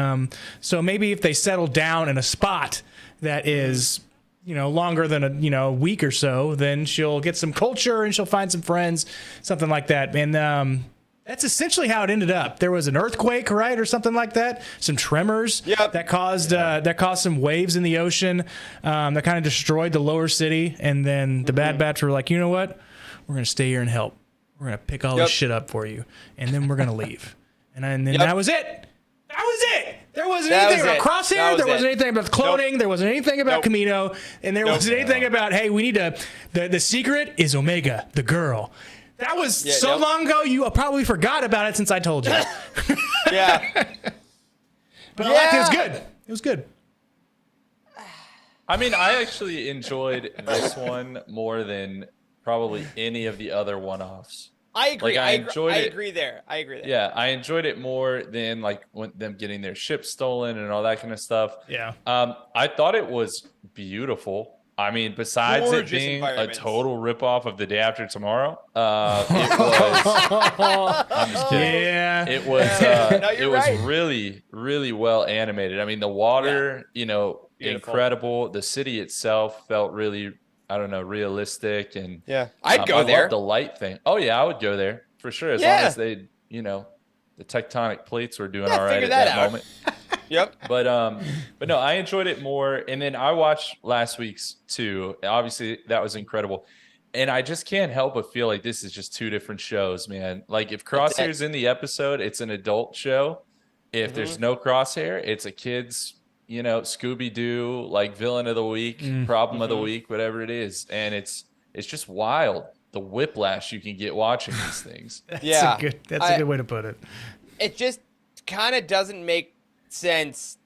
So maybe if they settle down in a spot that is, longer than a week or so, then she'll get some culture and she'll find some friends, something like that. And that's essentially how it ended up. There was an earthquake, right, or something like that. Some tremors that caused some waves in the ocean that kind of destroyed the lower city. And then the Bad Batch were like, you know what? We're gonna stay here and help. We're going to pick all this shit up for you, and then we're going to leave. And then that was it. That was it. There wasn't anything about Crosshair. There wasn't anything about cloning. There wasn't anything about Camino. And there wasn't anything about, hey, we need the secret is Omega, the girl. That was long ago, you probably forgot about it since I told you. Yeah. But I liked it. It was good. It was good. I mean, I actually enjoyed this one more than probably any of the other one-offs. I agree. Like, I enjoyed it. agree there. Yeah, I enjoyed it more than like them getting their ship stolen and all that kind of stuff. Yeah. I thought it was beautiful. I mean, besides Gorgeous it being a environments. total ripoff of The Day After Tomorrow, it was. I'm just kidding. Yeah. It was. No, It you're was right. really, really well animated. I mean, the water, Beautiful. incredible. The city itself felt really, I don't know, realistic, and I'd go I there. love the light thing. Oh yeah, I would go there for sure, as long as they, the tectonic plates were doing all right figure at that that out. moment. Yep. But no, I enjoyed it more. And then I watched last week's too. Obviously, that was incredible. And I just can't help but feel like this is just two different shows, man. Like if Crosshair's in the episode, it's an adult show. If there's no Crosshair, it's a kid's, Scooby-Doo, like villain of the week, problem of the week, whatever it is. And it's just wild, the whiplash you can get watching these things. That's a good way to put it. It just kind of doesn't make sense.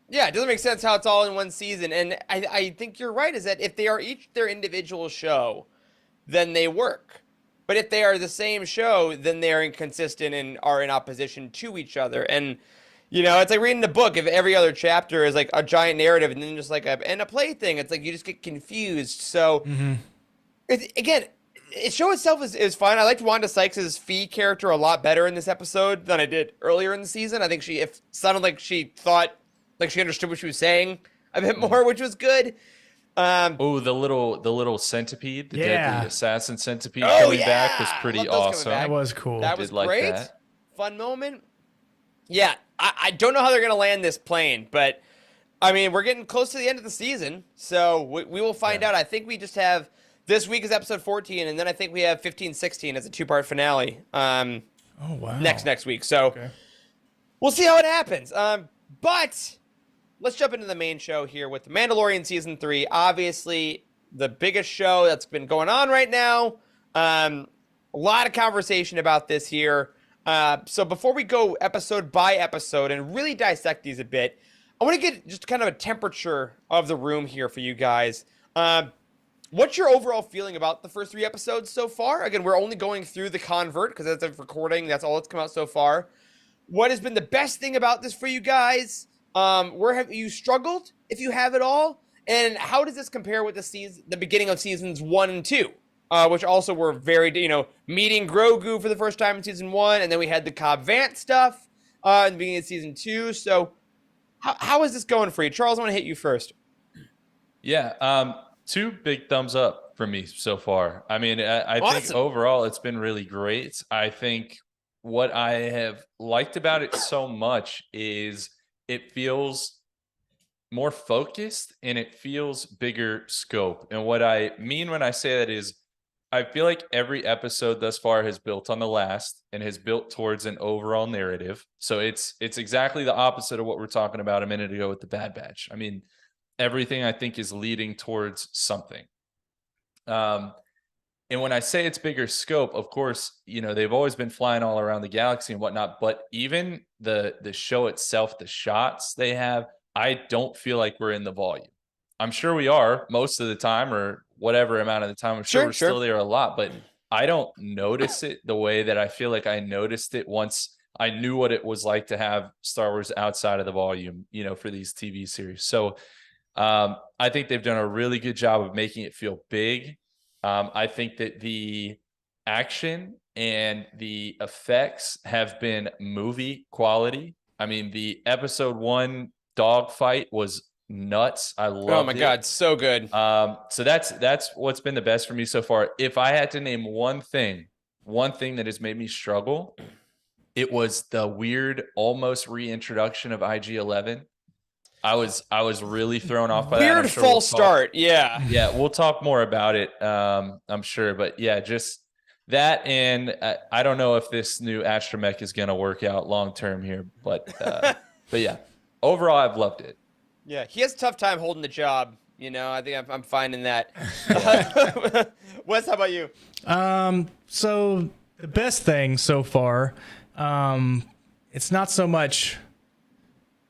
Yeah, it doesn't make sense how it's all in one season. And I think you're right, is that if they are each their individual show, then they work. But if they are the same show, then they're inconsistent and are in opposition to each other. And, it's like reading a book. If every other chapter is like a giant narrative and then just like a plaything, it's like you just get confused. So, again, the show itself is fine. I liked Wanda Sykes' Fee character a lot better in this episode than I did earlier in the season. I think it sounded like she thought, like she understood what she was saying a bit more, which was good. Oh, the little centipede, the deadly assassin centipede Oh, coming back was yeah! pretty Love those coming awesome. back. That was cool. That was Did like great. that. Fun moment. Yeah, I don't know how they're going to land this plane, but I mean, we're getting close to the end of the season, so we will find out. I think we just have this week is episode 14, and then I think we have 15, 16 as a two-part finale. Oh wow. Next week. So we'll see how it happens. But let's jump into the main show here with The Mandalorian Season 3. Obviously, the biggest show that's been going on right now. A lot of conversation about this here. So before we go episode by episode and really dissect these a bit, I want to get just kind of a temperature of the room here for you guys. What's your overall feeling about the first 3 episodes so far? Again, we're only going through the convert because that's a recording. That's all that's come out so far. What has been the best thing about this for you guys? Where have you struggled, if you have it all? And how does this compare with the beginning of seasons 1 and 2, which also were very, meeting Grogu for the first time in season 1, and then we had the Cobb Vanth stuff in the beginning of season 2. So how is this going for you? Charles, I want to hit you first. Yeah, 2 big thumbs up for me so far. I mean, I Awesome. think overall it's been really great. I think what I have liked about it so much is it feels more focused and it feels bigger scope. And what I mean when I say that is I feel like every episode thus far has built on the last and has built towards an overall narrative. So it's exactly the opposite of what we're talking about a minute ago with the Bad Batch. I mean, everything I think is leading towards something. And when I say it's bigger scope, of course, they've always been flying all around the galaxy and whatnot, but even the show itself, the shots they have, I don't feel like we're in the volume. I'm sure we are most of the time or whatever amount of the time. I'm sure we're still there a lot, but I don't notice it the way that I feel like I noticed it once I knew what it was like to have Star Wars outside of the volume, for these TV series. So I think they've done a really good job of making it feel big. I think that the action and the effects have been movie quality. I mean, the episode 1 dogfight was nuts. I loved it. Oh my God, so good. So that's what's been the best for me so far. If I had to name one thing that has made me struggle, it was the weird almost reintroduction of IG-11. I was really thrown off by that. Weird false start. Yeah. Yeah, we'll talk more about it, I'm sure. But yeah, just that, and I don't know if this new astromech is going to work out long term here, but yeah, overall, I've loved it. Yeah, he has a tough time holding the job. I think I'm finding that. Wes, how about you? So the best thing so far, it's not so much.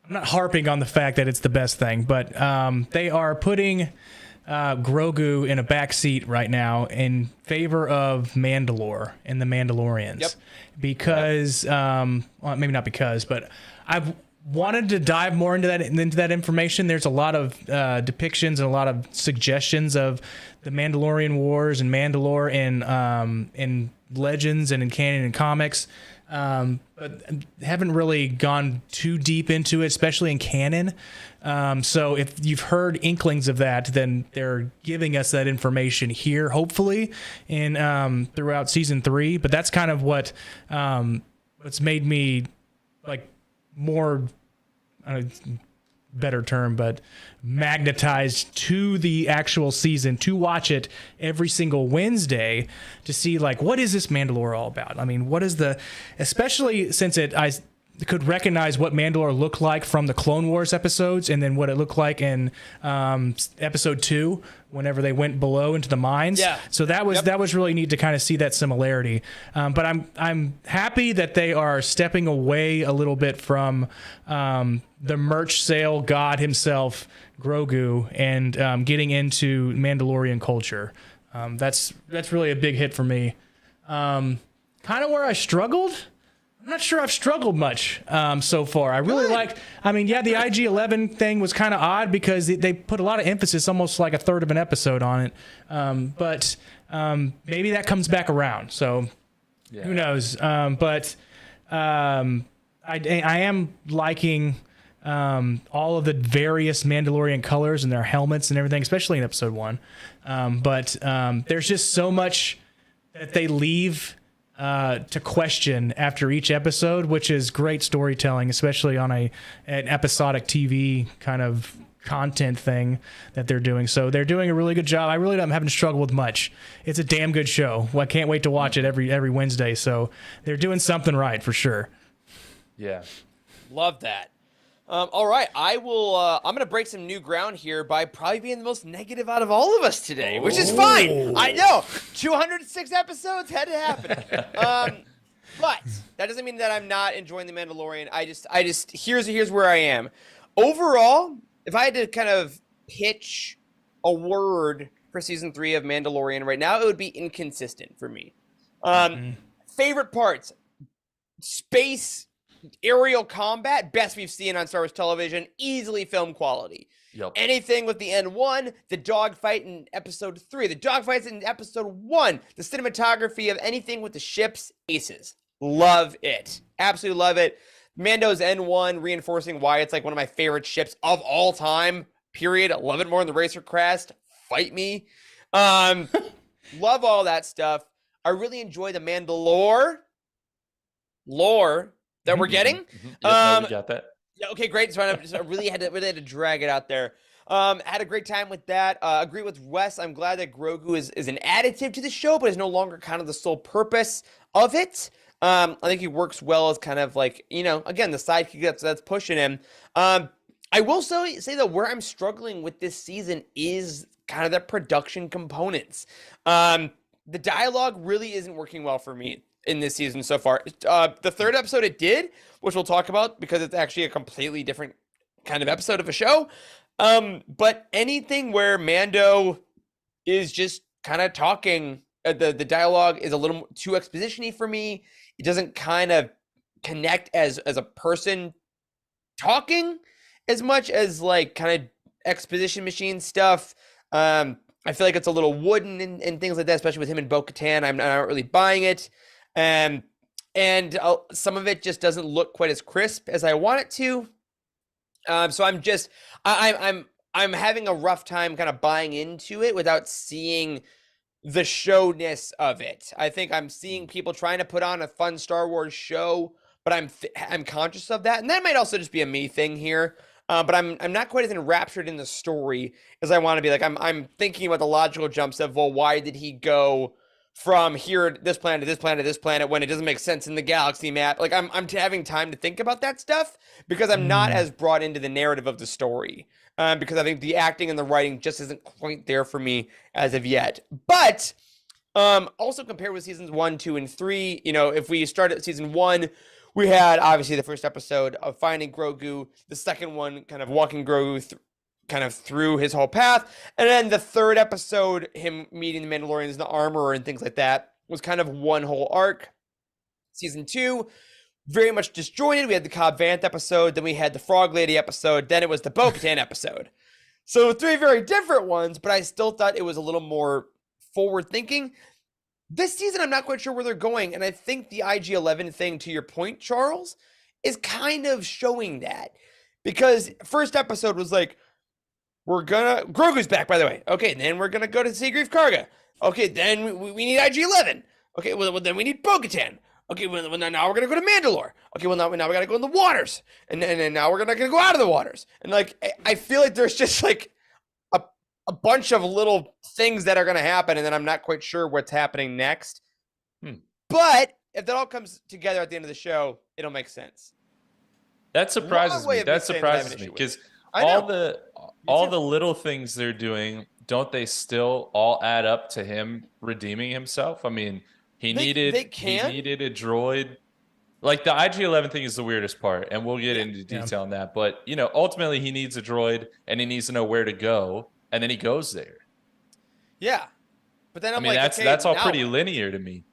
I'm not harping on the fact that it's the best thing, but they are putting Grogu in a back seat right now in favor of Mandalore and the Mandalorians. Yep. Because, well, maybe not because, but I've wanted to dive more into that information. There's a lot of depictions and a lot of suggestions of the Mandalorian Wars and Mandalore in Legends and in canon and comics. But haven't really gone too deep into it, especially in canon. So if you've heard inklings of that, then they're giving us that information here, hopefully, in throughout season 3. But that's kind of what's made me like more, better term, but magnetized to the actual season to watch it every single Wednesday to see like what is this Mandalore all about? I mean, what is especially since I could recognize what Mandalore looked like from the Clone Wars episodes and then what it looked like in episode 2 whenever they went below into the mines. Yeah. So that was really neat to kind of see that similarity. But I'm happy that they are stepping away a little bit from the merch sale god himself, Grogu, and getting into Mandalorian culture. That's really a big hit for me. Kind of where I struggled. I'm not sure I've struggled much so far. I really the IG-11 thing was kind of odd because they put a lot of emphasis, almost like a third of an episode on it. But maybe that comes back around. So who knows? But I am liking all of the various Mandalorian colors and their helmets and everything, especially in episode 1. But there's just so much that they leave to question after each episode, which is great storytelling, especially on an episodic TV kind of content thing that they're doing. So they're doing a really good job. I really haven't struggled with much. It's a damn good show. Well, I can't wait to watch it every Wednesday. So they're doing something right for sure. Yeah. Love that. All right, I will. I'm going to break some new ground here by probably being the most negative out of all of us today, which is fine. I know 206 episodes had to happen, but that doesn't mean that I'm not enjoying the Mandalorian. I just here's where I am. Overall, if I had to kind of pitch a word for season 3 of Mandalorian right now, it would be inconsistent for me. Favorite parts: space aerial combat, best we've seen on Star Wars television, easily film quality. Yep. Anything with the N1, the dogfight in episode 3, the dogfights in episode 1, the cinematography of anything with the ships, aces. Love it. Absolutely love it. Mando's N1 reinforcing why it's like one of my favorite ships of all time, period. I love it more than the Racer Crest. Fight me. Love all that stuff. I really enjoy the Mandalore lore that we're getting. Yep, no, we got that. Yeah, okay, great. So I really had to drag it out there. Had a great time with that. Agree with Wes. I'm glad that Grogu is an additive to the show, but is no longer kind of the sole purpose of it. I think he works well as kind of like, again, the sidekick that's pushing him. I will say that where I'm struggling with this season is kind of the production components. The dialogue really isn't working well for me in this season so far. The third episode it did, which we'll talk about because it's actually a completely different kind of episode of a show. But anything where Mando is just kind of talking, the dialogue is a little too exposition-y for me. It doesn't kind of connect as a person talking as much as like kind of exposition machine stuff. I feel like it's a little wooden and things like that, especially with him and Bo-Katan. I'm not really buying it. And some of it just doesn't look quite as crisp as I want it to. So I'm having a rough time kind of buying into it without seeing the showness of it. I think I'm seeing people trying to put on a fun Star Wars show, but I'm conscious of that. And that might also just be a me thing here. But I'm not quite as enraptured in the story as I want to be. Like I'm thinking about the logical jumps of, well, why did he go from here, this planet to this planet to this planet when it doesn't make sense in the galaxy map? Like I'm having time to think about that stuff because I'm not as brought into the narrative of the story. Because I think the acting and the writing just isn't quite there for me as of yet. But also compared with seasons 1, 2, and 3, if we start at season 1, we had obviously the first episode of finding Grogu, the second one kind of walking Grogu through his whole path, and then the third episode, him meeting the Mandalorians in the armor and things like that, was kind of one whole arc. Season 2, very much disjointed. We had the Cobb Vanth episode, then we had the Frog Lady episode, then it was the Bo-Katan episode. So 3 very different ones, but I still thought it was a little more forward thinking. This season, I'm not quite sure where they're going, and I think the IG-11 thing, to your point, Charles, is kind of showing that. Because first episode was like, Grogu's back, by the way. Okay, then we're gonna go to see Grief Karga. Okay, then we need IG-11. Okay, well then we need Bo-Katan. Okay, well now we're gonna go to Mandalore. Okay, well now we gotta go in the waters. And now we're gonna go out of the waters. And like, I feel like there's just like a bunch of little things that are going to happen, and then I'm not quite sure what's happening next. But if that all comes together at the end of the show, it'll make sense. That surprises me. That surprises me because all the little things they're doing, don't they still all add up to him redeeming himself? I mean, he needed a droid. Like the IG-11 thing is the weirdest part, and we'll get into detail on that. But ultimately, he needs a droid, and he needs to know where to go. And then he goes there. Yeah. But then that's all pretty linear to me.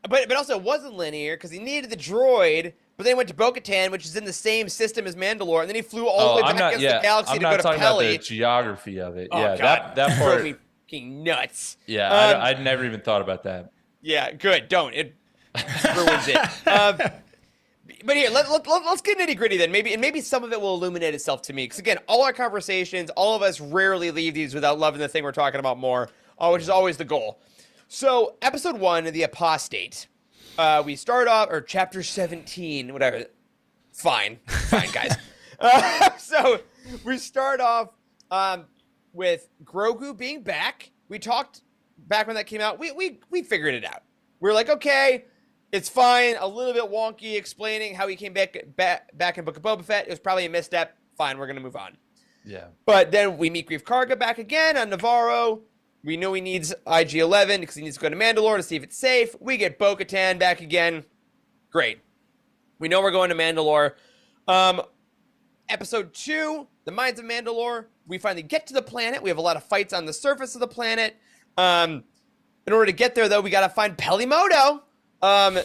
But also it wasn't linear because he needed the droid, but then he went to Bo-Katan, which is in the same system as Mandalore, and then he flew all the way back against the galaxy to go to I'm not talking Peli. about the geography of it. Oh, yeah, God. that part. Me fucking nuts. Yeah, I'd never even thought about that. Yeah, good. Don't. It ruins it. But here, let's get nitty gritty then. Maybe some of it will illuminate itself to me. Because again, all our conversations, all of us rarely leave these without loving the thing we're talking about more, which is always the goal. So, episode 1, the apostate. We start off, or chapter 17, whatever. Fine, guys. So we start off with Grogu being back. We talked back when that came out. We figured it out. We're like, okay. It's fine. A little bit wonky explaining how he came back in Book of Boba Fett. It was probably a misstep. Fine, we're going to move on. Yeah. But then we meet Grief Karga back again on Navarro. We know he needs IG-11 because he needs to go to Mandalore to see if it's safe. We get Bo-Katan back again. Great. We know we're going to Mandalore. Episode 2, The Mines of Mandalore. We finally get to the planet. We have a lot of fights on the surface of the planet. In order to get there, though, we got to find Pelimoto. On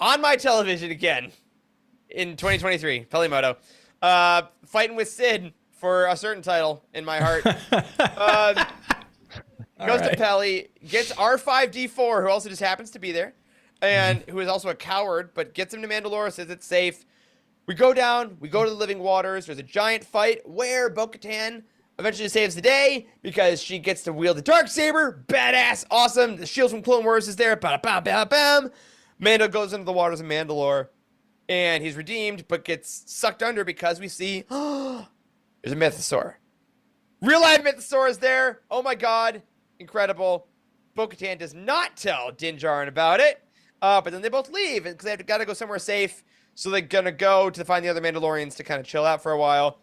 on my television again in 2023, Pelimoto, fighting with Sid for a certain title in my heart. Goes to Pelly, gets R5D4, who also just happens to be there, and who is also a coward, but gets him to Mandalore, says it's safe. We go down, we go to the living waters. There's a giant fight where Bo-Katan eventually saves the day because she gets to wield the Darksaber. Badass, awesome. The shield from Clone Wars is there. Bam, bam, bam, bam. Mando goes into the waters of Mandalore, and he's redeemed, but gets sucked under because we see there's a mythosaur. Real life mythosaur is there. Oh my god. Incredible. Bo-Katan does not tell Din Djarin about it, but then they both leave because they've got to go somewhere safe. So they're going to go to find the other Mandalorians to kind of chill out for a while.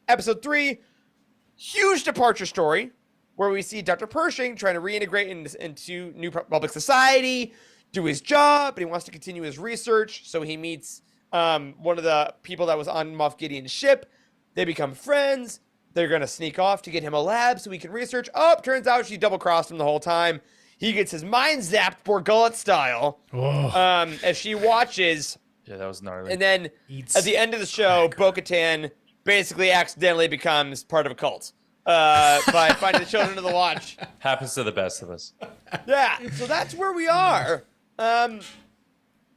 Episode 3, huge departure story where we see Dr. Pershing trying to reintegrate into New Republic society, do his job, but he wants to continue his research. So he meets one of the people that was on Moff Gideon's ship. They become friends. They're going to sneak off to get him a lab so he can research. Oh, turns out she double-crossed him the whole time. He gets his mind zapped Borgullet style as she watches. Yeah, that was gnarly. And then at the end of the show, Bo-Katan basically accidentally becomes part of a cult by finding the children of the Watch. Happens to the best of us. Yeah, so that's where we are.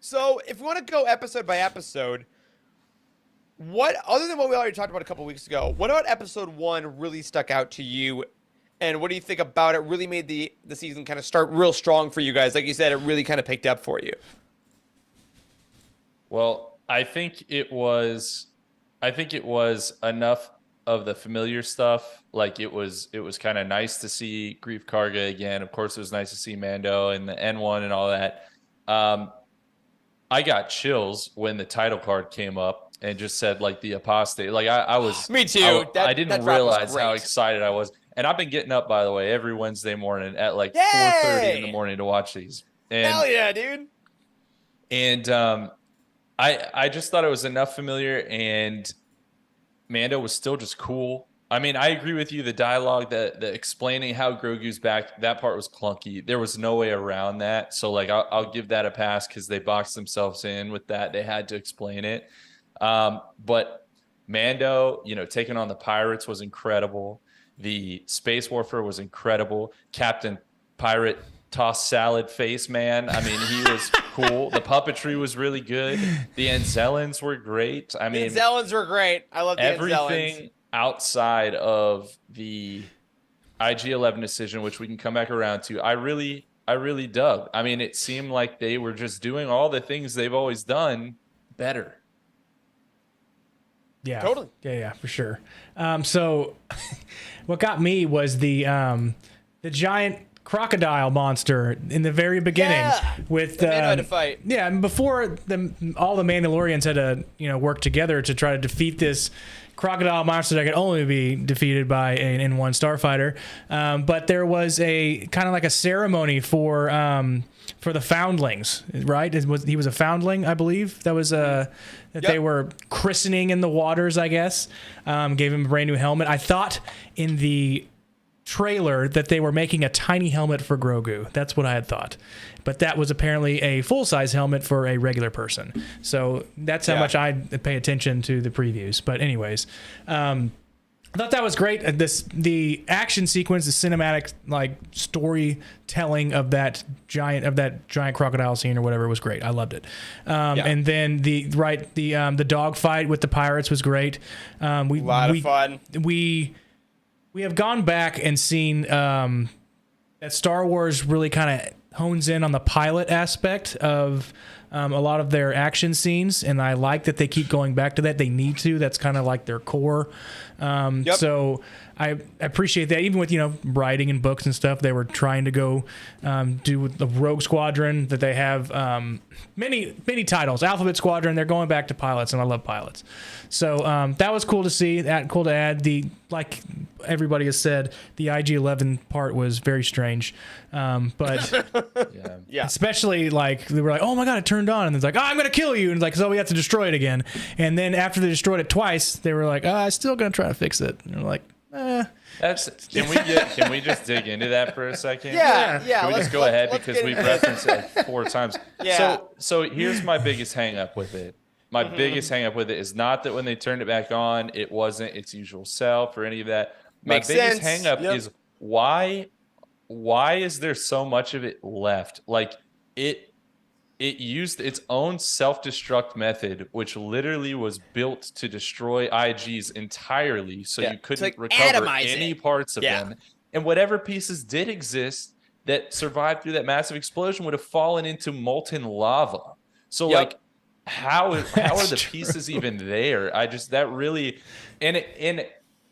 So if we want to go episode by episode, what, other than what we already talked about a couple weeks ago, what about episode 1 really stuck out to you? And what do you think about it really made the season kind of start real strong for you guys? Like you said, it really kind of picked up for you. Well, I think it was enough of the familiar stuff. Like it was kind of nice to see Grief Karga again. Of course, it was nice to see Mando and the N1 and all that. I got chills when the title card came up and just said like the apostate. Like I was. Me too. I didn't realize how excited I was, and I've been getting up, by the way, every Wednesday morning at like 4:30 in the morning to watch these. And, Hell yeah, dude! And I just thought it was enough familiar, and Mando was still just cool. I mean, I agree with you. The dialogue, the explaining how Grogu's back, that part was clunky. There was no way around that. So like, I'll give that a pass because they boxed themselves in with that. They had to explain it. But Mando, taking on the pirates was incredible. The space warfare was incredible. Captain Pirate Toss Salad Face Man. I mean, he was cool. The puppetry was really good. The Anzellans were great. I mean, the Anzellans were great. I love the everything Anzellans. Outside of the IG-11 decision, which we can come back around to, I really dug. I mean, it seemed like they were just doing all the things they've always done better. Yeah, totally. Yeah, for sure. So what got me was the giant crocodile monster in the very beginning with the man had to fight. Yeah, and before all the Mandalorians had to work together to try to defeat this crocodile monster that could only be defeated by an N1 starfighter. But there was a kind of like a ceremony for the foundlings, right? He was a foundling, I believe. That was that they were christening in the waters, I guess. Gave him a brand new helmet. I thought in the trailer that they were making a tiny helmet for Grogu. That's what I had thought. But that was apparently a full-size helmet for a regular person. So that's how much I pay attention to the previews. But anyways, I thought that was great. The action sequence, the cinematic like storytelling of that giant crocodile scene or whatever was great. I loved it. And then the dog fight with the pirates was great. A lot of fun. We have gone back and seen that Star Wars really kind of hones in on the pilot aspect of a lot of their action scenes, and I like that they keep going back to that. They need to. That's kind of like their core. So I appreciate that. Even with writing and books and stuff, they were trying to go do with the Rogue Squadron that they have many titles. Alphabet Squadron. They're going back to pilots, and I love pilots. So that was cool to see. That cool to add. Like everybody has said, the IG-11 part was very strange, but especially like they were like, oh my god, it turned on, and it's like, oh, I'm gonna kill you, and it's like, so we have to destroy it again. And then after they destroyed it twice, they were like, I'm still gonna try to fix it. And they're like, Can we just dig into that for a second? Yeah. Can we just go ahead because get we've into it. referenced it like 4 times. Yeah. So here's my biggest hang up with it. My biggest hang up with it is not that when they turned it back on, it wasn't its usual self or any of that. My Makes biggest sense. hang up Yep. is why is there so much of it left? Like it used its own self-destruct method, which literally was built to destroy IGs entirely, so you couldn't like recover atomize any it. parts of Yeah. them. And whatever pieces did exist that survived through that massive explosion would have fallen into molten lava. So Yep. like, how are the pieces even there? And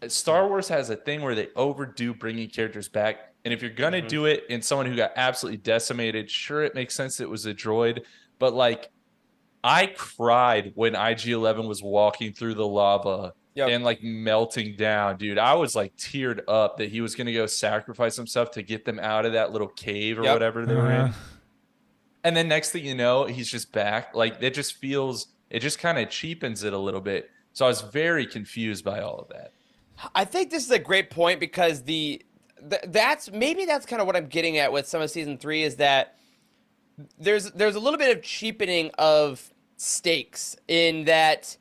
Star Wars has a thing where they overdo bringing characters back. And if you're going to do it in someone who got absolutely decimated, sure, it makes sense it was a droid. But, like, I cried when IG-11 was walking through the lava and, like, melting down. Dude, I was, like, teared up that he was going to go sacrifice himself to get them out of that little cave or whatever they were in. And then next thing you know, he's just back. Like, it just kind of cheapens it a little bit. So I was very confused by all of that. I think this is a great point because that's kind of what I'm getting at with some of season 3 is that there's a little bit of cheapening of stakes in that,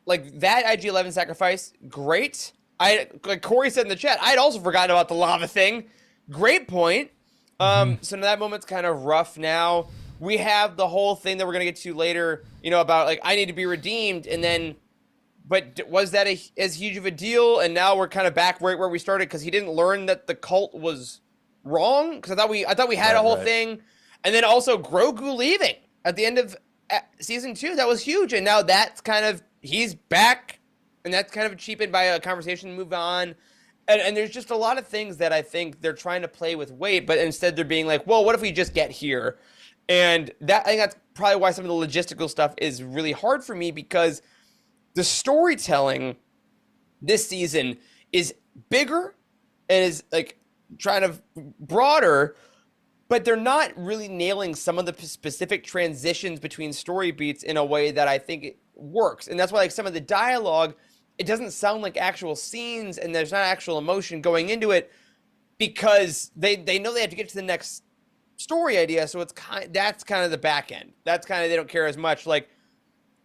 like that IG-11 sacrifice, great. Like Corey said in the chat, I'd also forgotten about the lava thing. Great point. So that moment's kind of rough now. We have the whole thing that we're gonna get to later, about like I need to be redeemed, and then. But was that as huge of a deal? And now we're kind of back right where we started because he didn't learn that the cult was wrong. Because I thought we had a whole thing, and then also Grogu leaving at the end of season 2. That was huge, and now that's kind of he's back, and that's kind of cheapened by a conversation to move on. And there's just a lot of things that I think they're trying to play with weight, but instead they're being like, well, what if we just get here? And I think that's probably why some of the logistical stuff is really hard for me because. The storytelling this season is bigger and is like trying to broader, but they're not really nailing some of the specific transitions between story beats in a way that I think it works. And that's why like some of the dialogue, it doesn't sound like actual scenes and there's not actual emotion going into it because they know they have to get to the next story idea. So that's kind of the back end. That's kind of, they don't care as much. Like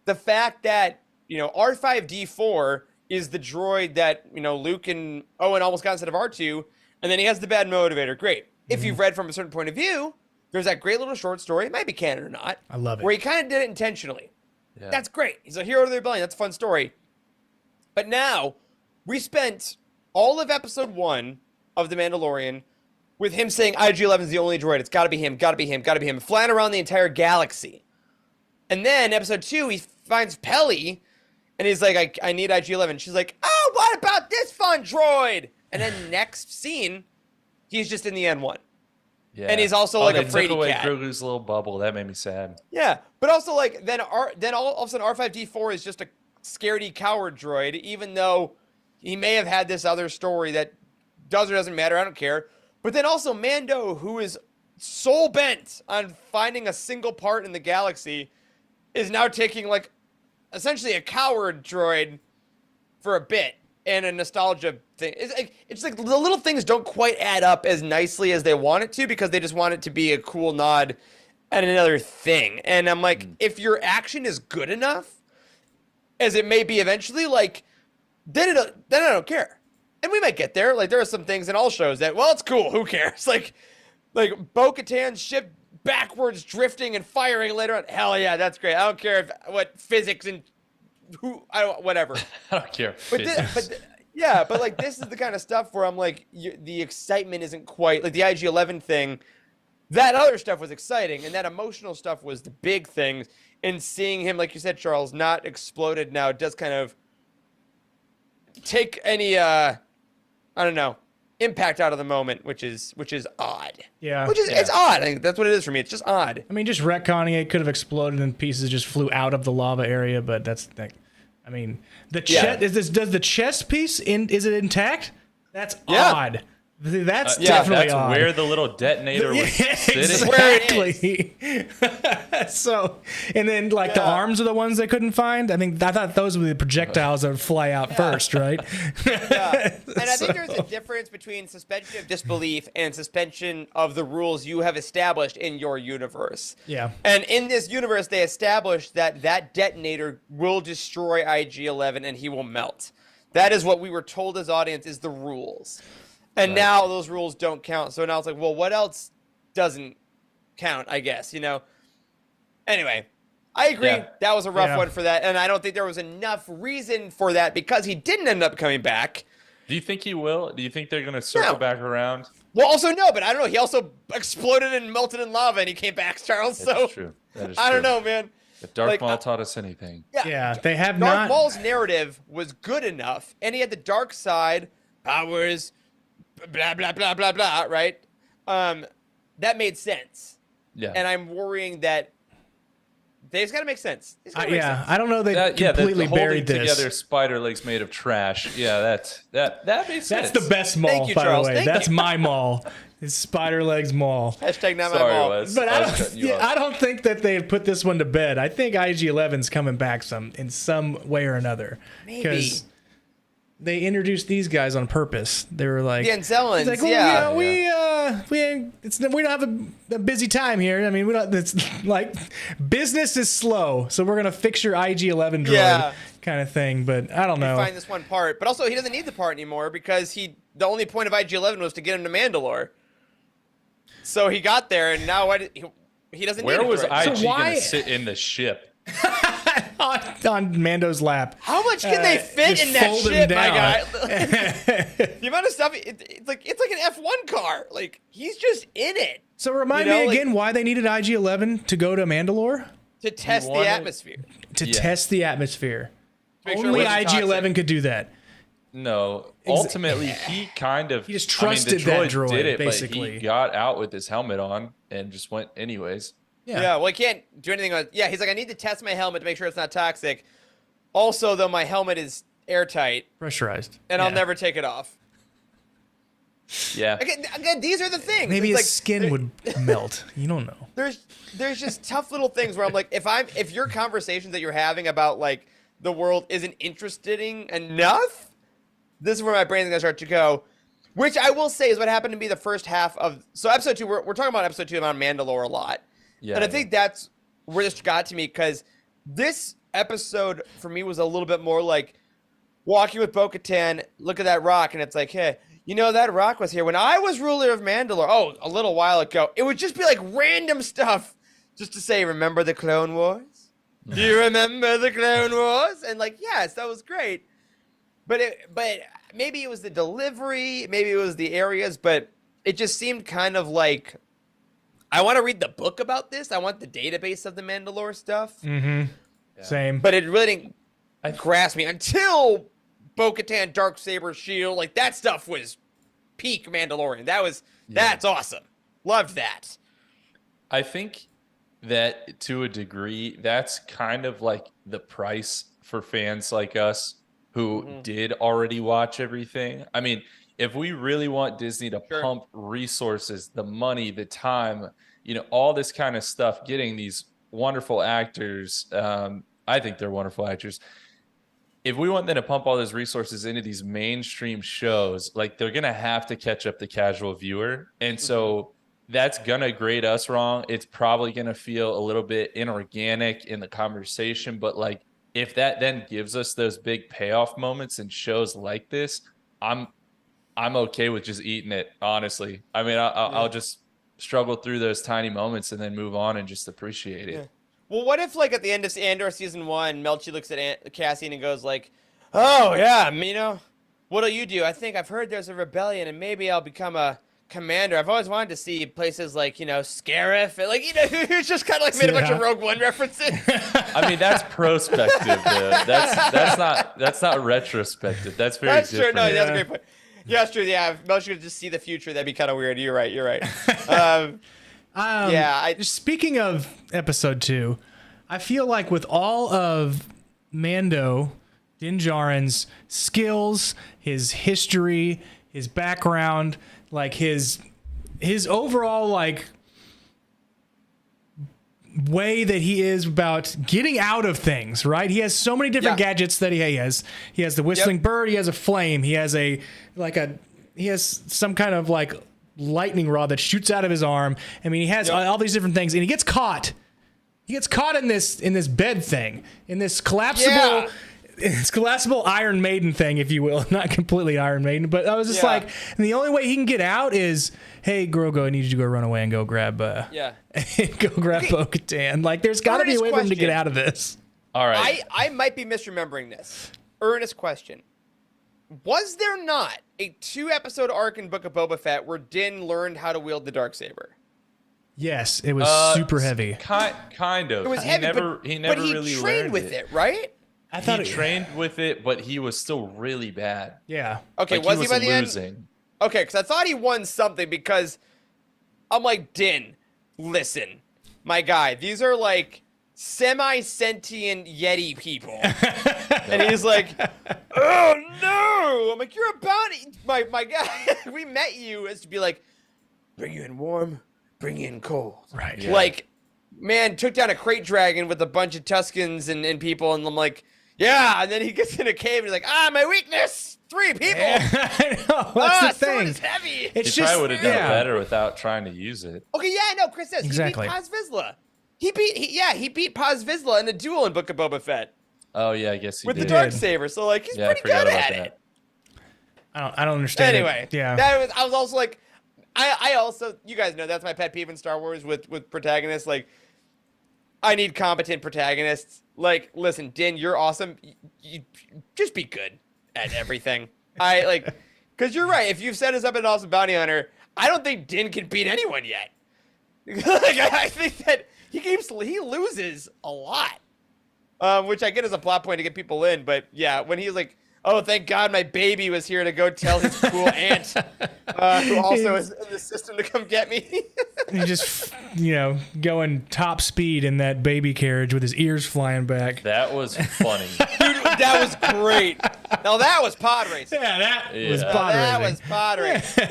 the fact that, R5-D4 is the droid that, Luke and Owen almost got instead of R2, and then he has the bad motivator. Great. If you've read from a certain point of view, there's that great little short story, it might be canon or not. I love it. Where he kind of did it intentionally. Yeah. That's great. He's a hero to the rebellion. That's a fun story. But now, we spent all of episode 1 of The Mandalorian with him saying IG-11 is the only droid. It's got to be him, got to be him, got to be him. Flying around the entire galaxy. And then, episode 2, he finds Peli, and he's like, I need IG-11. She's like, oh, what about this fun droid? And then next scene, he's just in the N1. Yeah. And he's also like a fraidy took away cat. Grogu's little bubble. That made me sad. Yeah, but also like then all of a sudden R5-D4 is just a scaredy coward droid, even though he may have had this other story that does or doesn't matter. I don't care. But then also Mando, who is soul bent on finding a single part in the galaxy, is now taking like essentially a coward droid for a bit and a nostalgia thing. It's like the little things don't quite add up as nicely as they want it to because they just want it to be a cool nod at another thing. And I'm like, if your action is good enough, as it may be eventually, like, then I don't care. And we might get there. Like, there are some things in all shows that, well, it's cool. Who cares? Like Bo-Katan's ship backwards drifting and firing later on. Hell yeah, that's great. I don't care what physics and whatever. I don't care. But like this is the kind of stuff where I'm like, the excitement isn't quite like the IG-11 thing. That other stuff was exciting, and that emotional stuff was the big thing. And seeing him, like you said, Charles, not exploded now does kind of take any impact out of the moment, which is odd. Yeah. It's odd. I think that's what it is for me. It's just odd. I mean, just retconning it could have exploded and pieces just flew out of the lava area, but the chest does the chest piece is it intact? That's odd. That's Yeah, definitely that's odd. where the little detonator was sitting. Exactly. So, and then like the arms are the ones they couldn't find. I thought those were the projectiles that would fly out first, right? Yeah. And I think there's a difference between suspension of disbelief and suspension of the rules you have established in your universe. Yeah. And in this universe, they established that that detonator will destroy IG-11 and he will melt. That is what we were told as audience is the rules. And now those rules don't count. So now it's like, well, what else doesn't count, I guess, you know? Anyway, I agree. Yeah. That was a rough Yeah. one for that. And I don't think there was enough reason for that because he didn't end up coming back. Do you think he will? Do you think they're going to circle No. back around? Well, also, no, but I don't know. He also exploded and melted in lava and he came back, Charles. That's So true. That is I don't true. know, man. If Darth Like, Maul taught us anything. Yeah, they have Darth not. Maul's narrative was good enough, and he had the dark side, powers, blah, blah, blah, blah, blah, right? That made sense. Yeah. And I'm worrying that they've got to make sense. It's gotta make Yeah, sense. I don't know. They the completely holding buried this. together spider legs made of trash. Yeah, that makes sense. That's the best mall, Thank you, by Charles. the way. Thank That's you. my mall. It's Spider Legs Mall. Hashtag not my Sorry, fault. Wes. But I I was don't, cutting you yeah, off. I don't think that they have put this one to bed. I think IG-11's coming back in some way or another. Maybe. Because they introduced these guys on purpose. They were like, The Anzellans, it's like, well, yeah. we don't have a busy time here. I mean, we don't. It's like business is slow, so we're gonna fix your IG-11 droid Yeah. kind of thing. But I don't know. Find this one part. But also, he doesn't need the part anymore because the only point of IG-11 was to get him to Mandalore. So he got there, and now he doesn't Where need it was right now. IG So why- going to sit in the ship? on Mando's lap. How much can they fit just in that fold him ship, my down. guy? The amount of stuff, it's like an F1 car. Like, he's just in it So remind You know, me like- again why they needed IG-11 to go to Mandalore to test the wanted- atmosphere. to Yeah. test the atmosphere. Make sure it Only wasn't IG-11 toxic. could do that. No, ultimately he kind of. He just trusted the that droid droid, did it, basically. But he got out with his helmet on and just went anyways. Yeah, well, he can't do anything. Yeah, he's like, I need to test my helmet to make sure it's not toxic. Also, though, my helmet is airtight, Pressurized. and I'll Yeah. never take it off. Yeah. Again, these are the things. Maybe It's his like, skin would melt. You don't know. There's just tough little things where I'm like, if your conversations that you're having about like the world isn't interesting enough, this is where my brain's gonna start to go. Which I will say is what happened to be the first half of episode 2. We're talking about episode 2 about Mandalore a lot, Yeah. and I think that's where this got to me because this episode for me was a little bit more like walking with Bo-Katan. Look at that rock, and it's like, hey. You know, that rock was here when I was ruler of Mandalore. Oh, a little while ago. It would just be like random stuff just to say, remember the Clone Wars? Do you remember the Clone Wars? And like, yes, that was great. But maybe it was the delivery, maybe it was the areas, but it just seemed kind of like, I want to read the book about this. I want the database of the Mandalore stuff. Same. But it really didn't grasp me until Bo-Katan, Darksaber, Shield, like that stuff was peak Mandalorian. That's awesome. Loved that. I think that to a degree, that's kind of like the price for fans like us who did already watch everything. I mean, if we really want Disney to pump resources, the money, the time, all this kind of stuff, getting these wonderful actors, I think they're wonderful actors. If we want them to pump all those resources into these mainstream shows, like they're going to have to catch up the casual viewer. And so that's going to grade us wrong. It's probably going to feel a little bit inorganic in the conversation. But like, if that then gives us those big payoff moments in shows like this, I'm okay with just eating it. Honestly. I mean, I'll just struggle through those tiny moments and then move on and just appreciate it. Yeah. Well, what if, like, at the end of Andor Season 1, Melchi looks at Cassian and goes, like, oh, yeah, what'll you do? I think I've heard there's a rebellion, and maybe I'll become a commander. I've always wanted to see places like, Scarif. And, like, it's just kind of, like, made a bunch of Rogue One references. I mean, that's prospective, though. That's not retrospective. That's very That's different. true. No, that's a great point. Yeah, that's true. Yeah, if Melchi could just see the future, that'd be kind of weird. You're right. Speaking of episode 2, I feel like with all of Mando, Din Djarin's skills, his history, his background, like his overall like way that he is about getting out of things, right? He has so many different gadgets that he has. He has the whistling bird, he has a flame, he has some kind of like lightning rod that shoots out of his arm. I mean, he has all these different things, and he gets caught. He gets caught in this bed thing, in this collapsible it's collapsible Iron Maiden thing, if you will. Not completely Iron Maiden, but I was just like, and the only way he can get out is, hey, Grogu, I need you to go run away and go grab Bo-Katan. Like, there's got to be a way for him to get out of this. All right. I might be misremembering this. Earnest question. Was there not a 2-episode arc in Book of Boba Fett where Din learned how to wield the Darksaber? Yes, it was super heavy. Kind of. It was heavy, he never really trained learned with it, right? I thought he trained with it, but he was still really bad. Yeah. Okay, like, was he by the losing. end? Okay, because I thought he won something because I'm like, Din, listen, my guy, these are like semi-sentient Yeti people. And he's like, oh no! I'm like, you're a bounty. My guy, we met you as to be like, bring you in warm, bring you in cold. Right. Yeah. Like, man, took down a crate dragon with a bunch of Tuskens and people, and I'm like, yeah, and then he gets in a cave and he's like, my weakness, 3 people. I know, that's the sword thing. is heavy. It's He probably would have done it better without trying to use it. Okay, yeah, no, Chris says Exactly. he beat Paz Vizsla. He beat Paz Vizsla in a duel in Book of Boba Fett Oh yeah, I guess he with did. the Darksaber. So like, he's Yeah, I pretty forgot good about at that. it. I don't understand. Anyway, Yeah. I was also like, I also, you guys know that's my pet peeve in Star Wars with protagonists. Like, I need competent protagonists. Like, listen, Din, you're awesome. You just be good at everything. Because you're right. If you've set us up as an awesome bounty hunter, I don't think Din can beat anyone yet. Like, I think that he loses a lot, which I get as a plot point to get people in. But yeah, when he's like, oh, thank God my baby was here to go tell his cool aunt, who also is in the system, to come get me. He just, going top speed in that baby carriage with his ears flying back. That was funny. Dude, that was great. Now that was pod racing. Yeah, that was Yeah. pod That racing. was pod racing.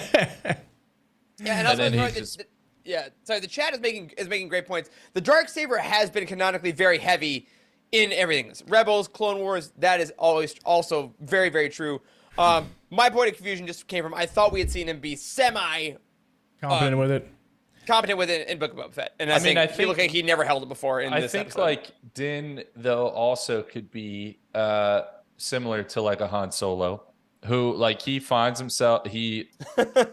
Yeah, and also, then he sorry, just- sorry, the chat is making great points. The Darksaber has been canonically very heavy in everything. Rebels, Clone Wars, that is always also very, very true. My point of confusion just came from, I thought we had seen him be Confident with it. competent with it in Book of Boba Fett. And I think- feel like he never held it before in I this think episode. like Din though also could be similar to like a Han Solo, who like he finds himself, he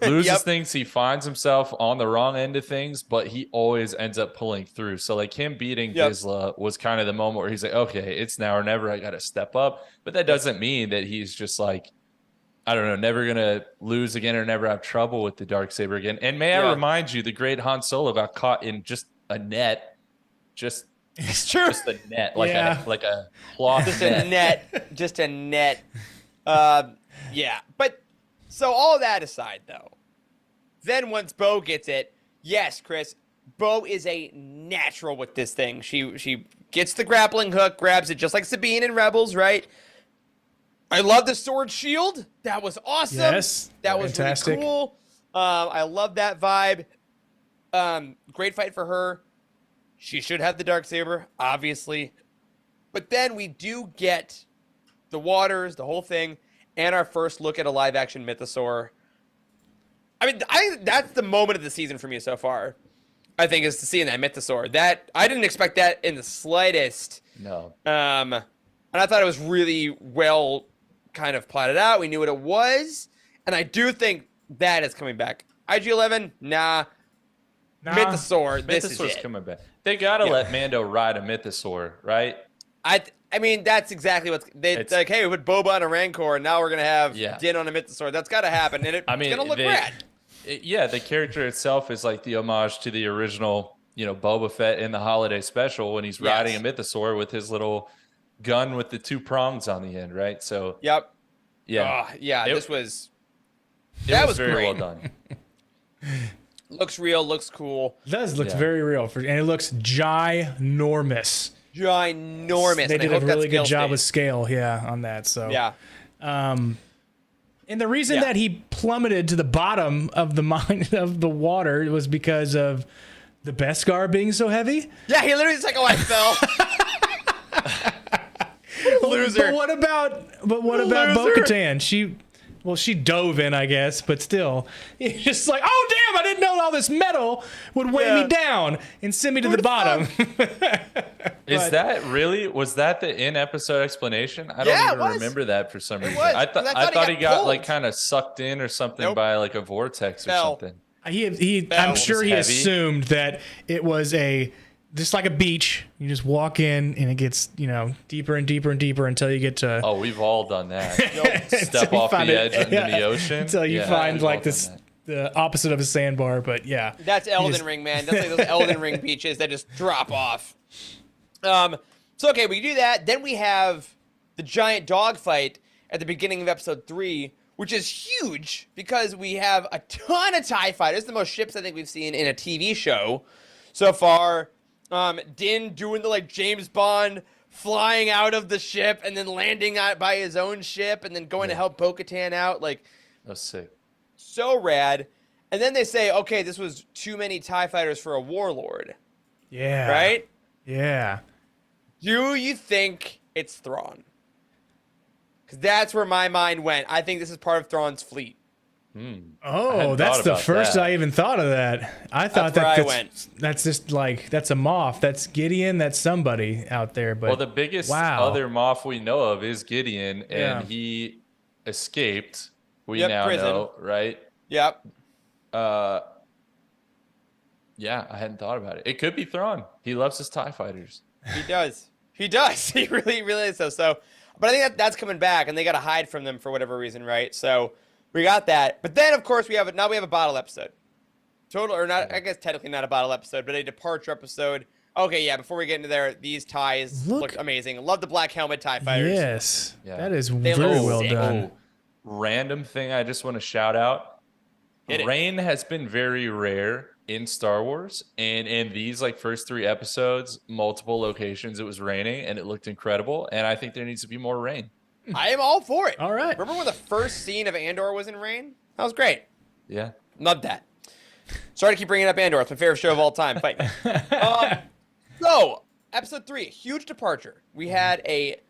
loses Yep. things, he finds himself on the wrong end of things, but he always ends up pulling through. So like him beating Yep. Vizsla was kind of the moment where he's like, okay, it's now or never. I got to step up. But that doesn't mean that he's just like, I don't know, never gonna lose again or never have trouble with the Darksaber again. And may I Yeah. remind you, the great Han Solo got caught in just a net, just it's true. just a net, like Yeah. a cloth Just net. a net. Just a net. Yeah. But so all that aside, though, then once Bo gets it, yes, Chris, Bo is a natural with this thing. She gets the grappling hook, grabs it just like Sabine in Rebels, right? I love the sword shield. That was awesome. Yes, That was fantastic. really cool. I love that vibe. Great fight for her. She should have the Darksaber, obviously. But then we do get the waters, the whole thing, and our first look at a live-action mythosaur. I mean, I think that's the moment of the season for me so far. I think is to see in that mythosaur. That I didn't expect that in the slightest. No. And I thought it was really well kind of plotted out. We knew what it was, and I do think that is coming back. IG-11, nah. Mythosaur, this is Mythosaur's it. coming back. They gotta let Mando ride a Mythosaur, right? I mean, that's exactly what's It's- like. Hey, we put Boba on a Rancor, and now we're gonna have Yeah. Din on a Mythosaur. That's got to happen, and it's gonna look rad. Yeah, the character itself is like the homage to the original, Boba Fett in the holiday special when he's riding a Mythosaur with his little gun with the 2 prongs on the end, right? So Yep. yeah, Yeah. It- This was it was great. very well done. Looks real. Looks cool. It does look Yeah. very real, and it looks ginormous. Ginormous. They and I did a hope that really good scale job with stays. scale, on that. So Yeah. And the reason that he plummeted to the bottom of the mine of the water was because of the Beskar being so heavy. Yeah, he literally was like, "Oh, I fell." Loser. But what about Bo-Katan? She dove in, I guess, but still, he's just like, oh damn! I didn't know all this metal would weigh me down and send me to the bottom. Was that the in-episode explanation? I don't even remember that for some reason. I thought he got like kind of sucked in or something by like a vortex or something. I'm sure he assumed that it was just like a beach. You just walk in and it gets, deeper and deeper and deeper until you get to. Oh, we've all done that. Step off the edge into the ocean until you find like the opposite of a sandbar. But yeah, that's Elden Ring, man. That's like those Elden Ring beaches that just drop off. So okay, we do that. Then we have the giant dogfight at the beginning of episode 3, which is huge because we have a ton of TIE fighters, the most ships I think we've seen in a TV show so far. Din doing the like James Bond flying out of the ship and then landing out by his own ship and then going to help Bo-Katan out. Like, that's sick. So rad. And then they say, okay, this was too many TIE fighters for a warlord. Yeah. Right? Yeah. Do you think it's Thrawn? Because that's where my mind went. I think this is part of Thrawn's fleet. Oh, that's the first I even thought of that. I thought that's just like, that's a Moff. That's Gideon. That's somebody out there. But the biggest other Moff we know of is Gideon, and he escaped. We now know, right? Yep. Yeah, I hadn't thought about it. It could be Thrawn. He loves his TIE fighters. He does. He really is. So, but I think that's coming back, and they got to hide from them for whatever reason, right? So. We got that. But then, of course, we have a bottle episode. I guess technically not a bottle episode, but a departure episode. Okay, yeah, before we get into there, these ties look amazing. Love the black helmet TIE fighters. Yes. Yeah. That is very well done. Random thing I just want to shout out. Rain has been very rare in Star Wars, and in these first 3 episodes, multiple locations it was raining, and it looked incredible, and I think there needs to be more rain. I am all for it. All right. Remember when the first scene of Andor was in rain? That was great. Yeah. Loved that. Sorry to keep bringing up Andor. It's my favorite show of all time. Fight me. So, episode 3, huge departure. We had a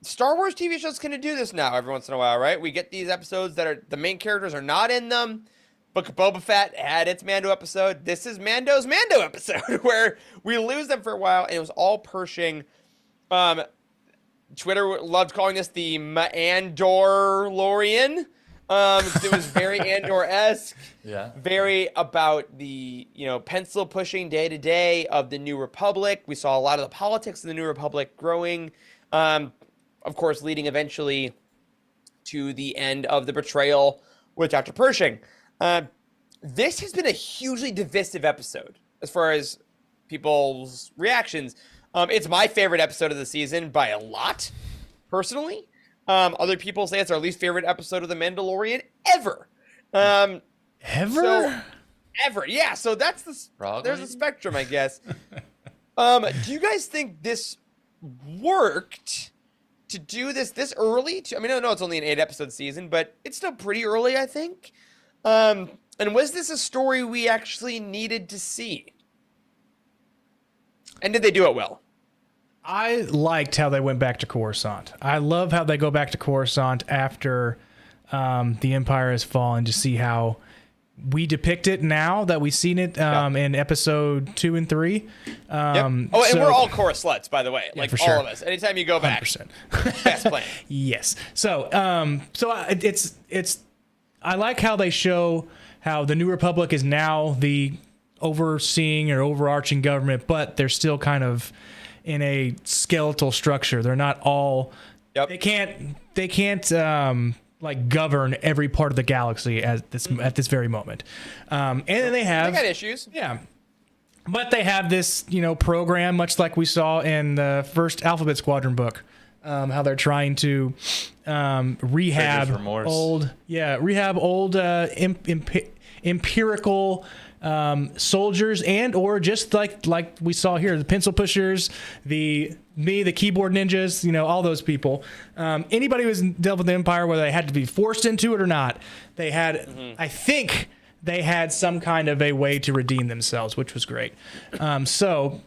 Star Wars TV shows kind of do this now every once in a while, right? We get these episodes that are the main characters are not in them. Book of Boba Fett had its Mando episode. This is Mando's Mando episode where we lose them for a while, and it was all Pershing. Twitter loved calling this the Mandalorian. It was very Andor-esque. Yeah. Very about the, pencil pushing day to day of the New Republic. We saw a lot of the politics of the New Republic growing. Of course, leading eventually to the end of the betrayal with Dr. Pershing. This has been a hugely divisive episode as far as people's reactions. It's my favorite episode of the season by a lot, personally. Other people say it's our least favorite episode of The Mandalorian ever. Ever? Ever, yeah. So that's there's a spectrum, I guess. Do you guys think this worked to do this early? I know it's only an 8-episode season, but it's still pretty early, I think. And was this a story we actually needed to see? And did they do it well? I liked how they went back to Coruscant. I love how they go back to Coruscant after the Empire has fallen, to see how we depict it now that we've seen it in episode 2 and 3. And we're all Korra sluts, by the way. Yeah, for all sure. of us. Anytime you go back. 100%. Best plan. Yes. So it's I like how they show how the New Republic is now the overseeing or overarching government, but they're still kind of in a skeletal structure. They're not all. Yep. They can't govern every part of the galaxy at this very moment. And then they got issues. Yeah. But they have this, program, much like we saw in the first Alphabet Squadron book, how they're trying to rehab old empirical soldiers and or just like we saw here, the pencil pushers, the keyboard ninjas, all those people. Anybody who was dealt with the Empire, whether they had to be forced into it or not, they had, I think they had some kind of a way to redeem themselves, which was great. So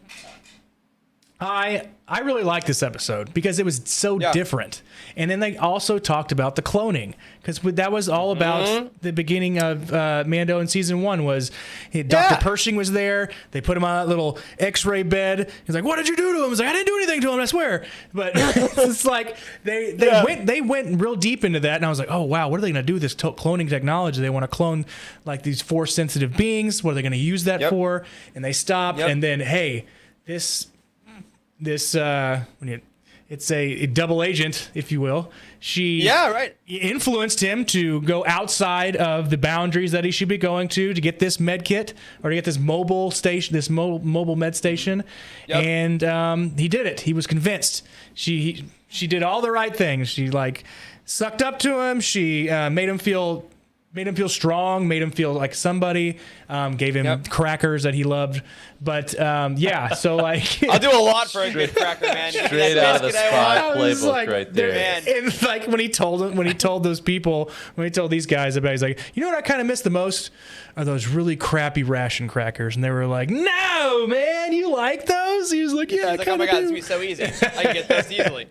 I really liked this episode because it was so different. And then they also talked about the cloning, because that was all about the beginning of Mando in season 1 was Dr. Pershing was there. They put him on that little X-ray bed. He's like, "What did you do to him?" He's like, "I didn't do anything to him, I swear." But it's like they went real deep into that, and I was like, "Oh wow, what are they going to do with this cloning technology? They want to clone like these force sensitive beings. What are they going to use that for?" And they stopped, and then this it's a double agent, if you will. She influenced him to go outside of the boundaries that he should be going to get this med kit or to get this mobile station, this mobile med station. And he did it. He was convinced. She did all the right things. She sucked up to him. She made him feel strong, made him feel like somebody, gave him crackers that he loved. But so I'll do a lot for a good cracker, man. Straight out of the Spy playbook right there. Man. And when he told these guys about it, he's like, "You know what I kind of miss the most are those really crappy ration crackers." And they were like, "No, man, you like those?" He was like, "Yeah, I kind of do." Oh my God, it's gonna be so easy. I can get this easily.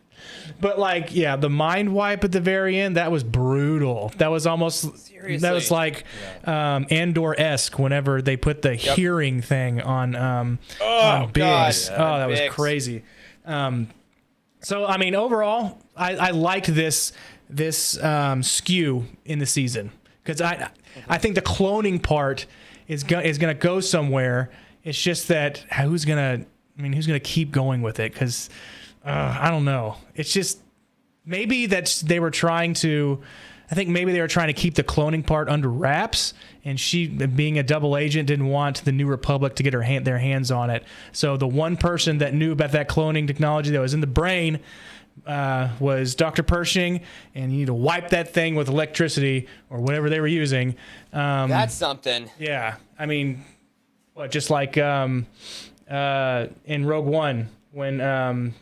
But the mind wipe at the very end, that was brutal. That was almost, Seriously. that was like Andor-esque whenever they put the hearing thing on Biggs. God. That was Biggs. crazy. So, I mean, overall, I liked this skew in the season, because I think the cloning part is gonna go somewhere. It's just that who's gonna keep going with it? Because I don't know. It's just maybe that they were trying to. I think maybe they were trying to keep the cloning part under wraps, and she, being a double agent, didn't want the New Republic to get their hands on it. So the one person that knew about that cloning technology that was in the brain was Dr. Pershing, and you need to wipe that thing with electricity or whatever they were using. That's something. Yeah, I mean, just like in Rogue One when.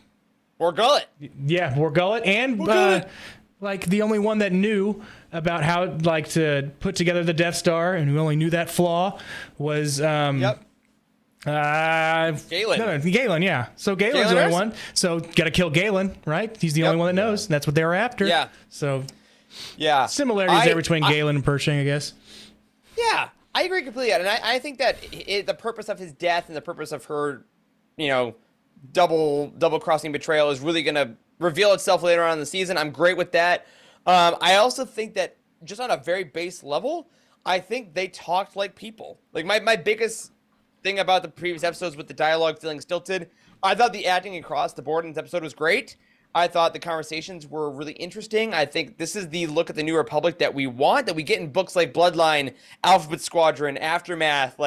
Or Gullet. Yeah, Borgullet, and the only one that knew about how to put together the Death Star, and who only knew that flaw was Galen. No, Galen, yeah. So Galen's the only one. So got to kill Galen, right? He's the only one that knows. And that's what they were after. Yeah. So similarities there between Galen and Pershing, I guess. Yeah, I agree completely. And I think that the purpose of his death and the purpose of her, double crossing betrayal is really going to reveal itself later on in the season. I'm great with that. I also think that just on a very base level, I think they talked like people. Like my biggest thing about the previous episodes with the dialogue feeling stilted, I thought the acting across the board in this episode was great. I thought the conversations were really interesting. I think this is the look at the New Republic that we want, that we get in books like Bloodline, Alphabet Squadron, Aftermath.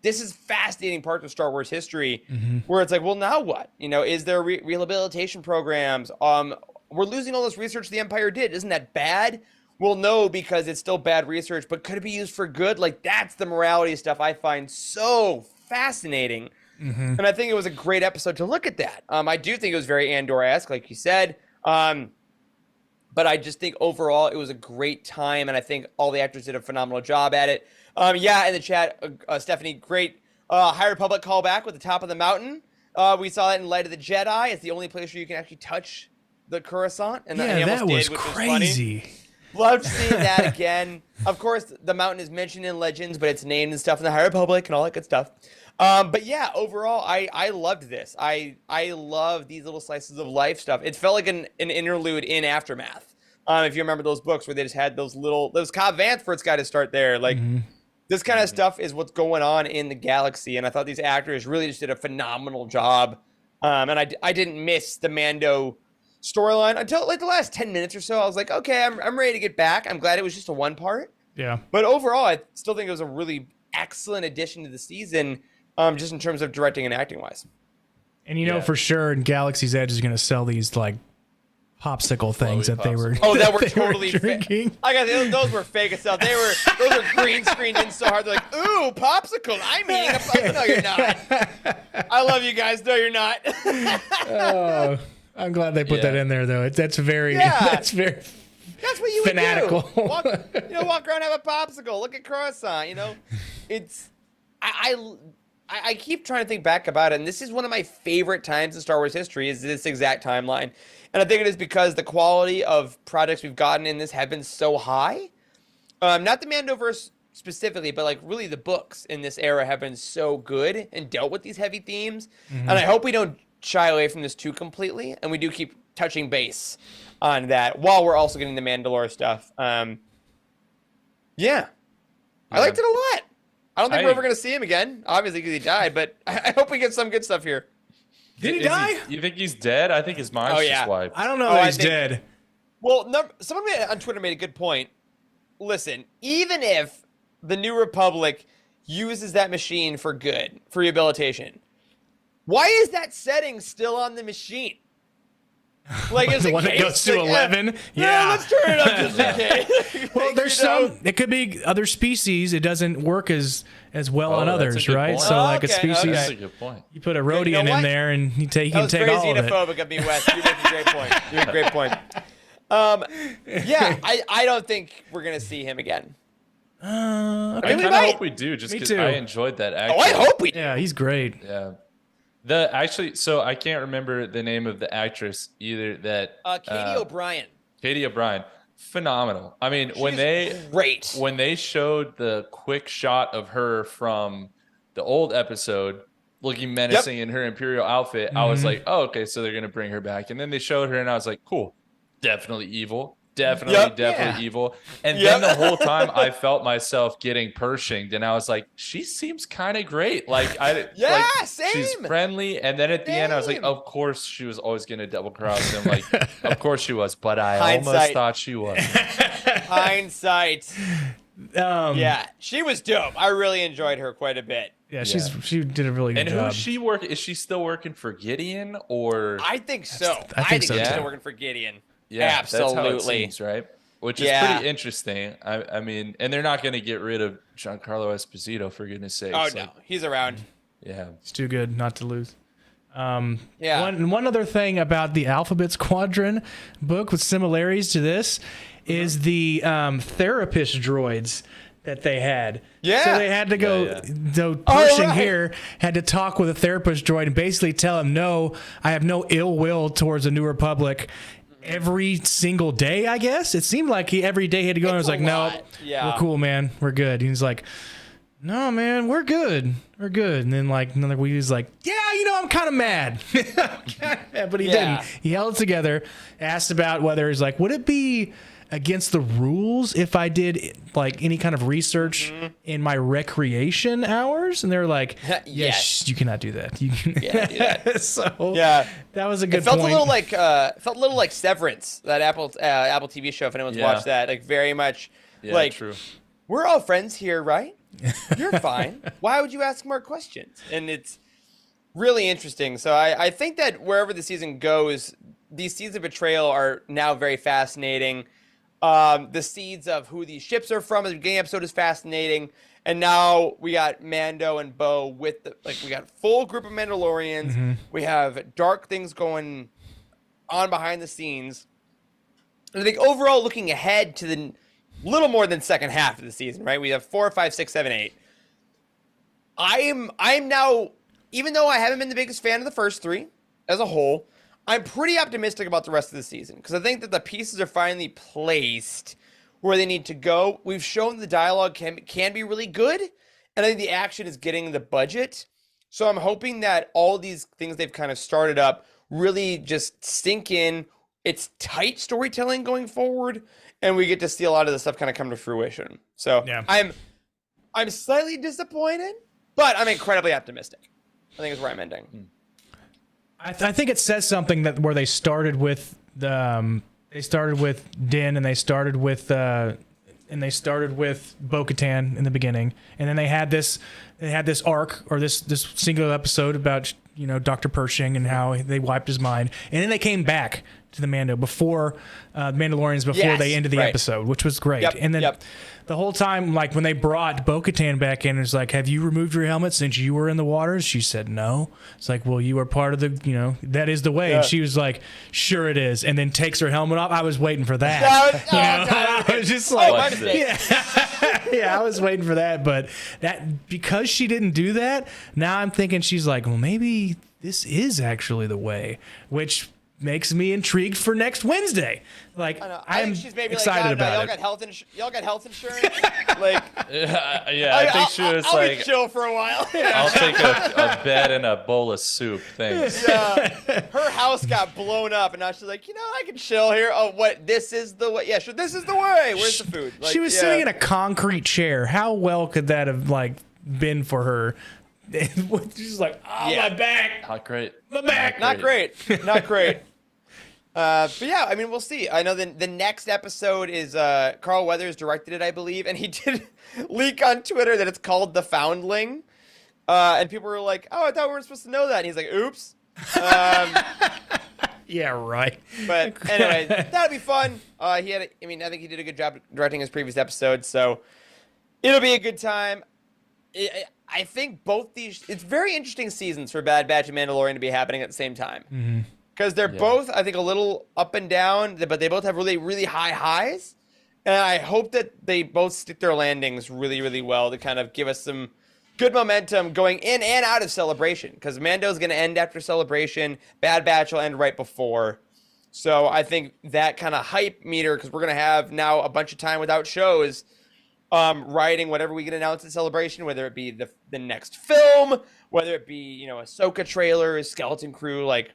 This is fascinating part of Star Wars history, where it's like, well, now what? Is there rehabilitation programs? We're losing all this research the Empire did. Isn't that bad? Well, no, because it's still bad research, but could it be used for good? That's the morality stuff I find so fascinating. And I think it was a great episode to look at that. I do think it was very Andor-esque, like you said. But I just think overall it was a great time, and I think all the actors did a phenomenal job at it. In the chat, Stephanie, great High Republic callback with the top of the mountain. We saw that in Light of the Jedi. It's the only place where you can actually touch the Coruscant. And that was crazy. Love seeing that again. Of course, the mountain is mentioned in Legends, but it's named and stuff in the High Republic and all that good stuff. But yeah, overall, I loved this. I love these little slices of life stuff. It felt like an interlude in Aftermath. If you remember those books where they just had those Cobb Vanth first guy to start there. This kind of stuff is what's going on in the galaxy. And I thought these actors really just did a phenomenal job. And I didn't miss the Mando storyline until the last 10 minutes or so. I was like, okay, I'm ready to get back. I'm glad it was just a one part. Yeah. But overall, I still think it was a really excellent addition to the season, just in terms of directing and acting wise. And for sure, Galaxy's Edge is going to sell these popsicle things Flowy that they were. Oh, that were they totally drinking. I got those were fake as hell. Those were green screened in so hard. They're like, ooh, popsicle. I'm eating a popsicle. No, you're not. I love you guys. No, you're not. Oh, I'm glad they put that in there though. That's very. Yeah. That's very. That's what you Fanatical. would do. Walk around, have a popsicle, look at croissant. It's I keep trying to think back about it, and this is one of my favorite times in Star Wars history. Is this exact timeline, and I think it is because the quality of projects we've gotten in this have been so high. Not the Mandoverse specifically, but like really the books in this era have been so good and dealt with these heavy themes, and I hope we don't shy away from this too completely, and we do keep touching base on that while we're also getting the Mandalore stuff. Yeah. I liked it a lot. I don't think we're ever going to see him again, obviously, because he died, but I hope we get some good stuff here. Did he die? You think he's dead? I think his mind's just wiped. I don't know Oh, that I he's think- dead. Well, someone on Twitter made a good point. Listen, even if the New Republic uses that machine for good, for rehabilitation, why is that setting still on the machine? Like, is The it one that case? goes to Like, 11? Yeah, Yeah. let's turn it up just in case. Well, Like, there's you know? some. It could be other species. It doesn't work as well on Oh, that's a others, good right? point. So like a Okay, species, okay. That's a good point. you put a Rhodian know in what? there, and you That can was take very all of it. xenophobic of me, Wes. You make a great point. You make a great point. Yeah, I don't think we're gonna see him again. I mean, we kind of might. hope we do, just Me because too. I enjoyed that actor. Oh, I hope we. Yeah, he's great. Yeah. So I can't remember the name of the actress either. That Katie O'Brien. Katie O'Brien, phenomenal. I mean, when Great. they showed the quick shot of her from the old episode looking menacing in her Imperial outfit, I was like, oh, okay, so they're gonna bring her back. And then they showed her, and I was like, cool, definitely evil. Definitely Yeah. evil. And then the whole time I felt myself getting Pershinged, and I was like, she seems kind of great. Like she's same. friendly. And then at the end, I was like, Same. of course she was always gonna double cross him. Like, of course she was, but I almost Hindsight. thought she was. Hindsight. Yeah, Yeah, she was dope. I really enjoyed her quite a bit. she did a really good And job. who's she work? Is she still working for Gideon or? I think so. I think so, she's too. still working for Gideon. Yeah, Absolutely. That's how it seems, right? Which is Yeah. pretty interesting. I mean, and they're not going to get rid of Giancarlo Esposito, for goodness sakes. Oh Like, no, he's around. Yeah. It's too good not to lose. Yeah. One other thing about the Alphabet Squadron book with similarities to this is the therapist droids that they had. Yeah. So they had to go. Yeah. So Pershing right. here had to talk with a therapist droid and basically tell him, "No, I have no ill will towards the New Republic." Every single day, I guess it seemed like every day he had to go and was It's a like, "No, lot. Yeah. we're cool, man. We're good." He's like, "No, man, we're good. We're good." And then like another week, he's like, "Yeah, I'm kind of mad." But he Yeah. didn't. He held it together. Asked about whether he's like, would it be against the rules if I did like any kind of research in my recreation hours? And they're like, Yes. you cannot do that. You can Yeah, do that. So Yeah. that was a good It felt point. a little like Severance, that Apple TV show. If anyone's Yeah. watched that, like very much Yeah, like true. we're all friends here, right? You're fine. Why would you ask more questions? And it's really interesting. So I think that wherever the season goes, these seeds of betrayal are now very fascinating. The seeds of who these ships are from at the beginning episode is fascinating. And now we got Mando and Bo with we got full group of Mandalorians. We have dark things going on behind the scenes. And I think overall, looking ahead to the little more than second half of the season, right? We have 4, 5, 6, 7, 8. I'm now, even though I haven't been the biggest fan of the first three as a whole, I'm pretty optimistic about the rest of the season because I think that the pieces are finally placed where they need to go. We've shown the dialogue can be really good, and I think the action is getting the budget. So I'm hoping that all these things they've kind of started up really just sink in. It's tight storytelling going forward, and we get to see a lot of the stuff kind of come to fruition. So Yeah. I'm slightly disappointed, but I'm incredibly optimistic. I think is where I'm ending. I think it says something that where they started with Din and they started with Bo-Katan in the beginning, and then they had this arc or this single episode about Dr. Pershing and how they wiped his mind, and then they came back to the Mando before Mandalorians before Yes, they ended the right. episode, which was great. Yep, And then yep. the whole time, like when they brought Bo-Katan back in, it's like, have you removed your helmet since you were in the waters? She said no. It's like, well, you are part of the, that is the way. And she was like, sure it is. And then takes her helmet off. I was waiting for that. I was just like, my mistake. yeah, I was waiting for that. But because she didn't do that, now I'm thinking she's like, well, maybe this is actually the way, which makes me intrigued for next Wednesday. Like, I I'm think she's maybe excited like, about y'all it. Y'all got health insurance? Like, I think she was I'll be like, chill for a while. I'll take a bed and a bowl of soup. Thanks. Her house got blown up, and now she's like, I can chill here. Oh, what? This is the way. Yeah, sure. This is the way. Where's the food? Like, She was sitting in a concrete chair. How well could that have been for her? She's like, my back, Not great. my back. Not great. Not great. But yeah, I mean, we'll see. I know the next episode is Carl Weathers directed it, I believe, and he did leak on Twitter that it's called The Foundling. And people were like, "Oh, I thought we weren't supposed to know that." And he's like, "Oops." Yeah, right. But anyway, that'll be fun. I think he did a good job directing his previous episode, so it'll be a good time. I think both these, it's very interesting seasons for Bad Batch and Mandalorian to be happening at the same time. Because they're both, I think, a little up and down, but they both have really, really high highs. And I hope that they both stick their landings really, really well to kind of give us some good momentum going in and out of Celebration. Because Mando's going to end after Celebration. Bad Batch will end right before. So I think that kind of hype meter, because we're going to have now a bunch of time without shows, writing whatever we can announce at Celebration, whether it be the next film, whether it be, Ahsoka trailer, Skeleton Crew, like,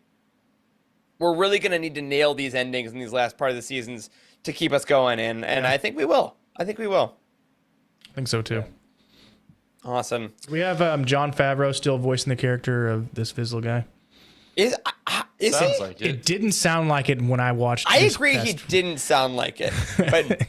we're really going to need to nail these endings in these last part of the seasons to keep us going. And I think we will. I think so too. Awesome. We have Jon Favreau still voicing the character of this Fizzle guy. Is Sounds he? like It it. didn't sound like it when I watched. I this agree. past- He didn't sound like it, but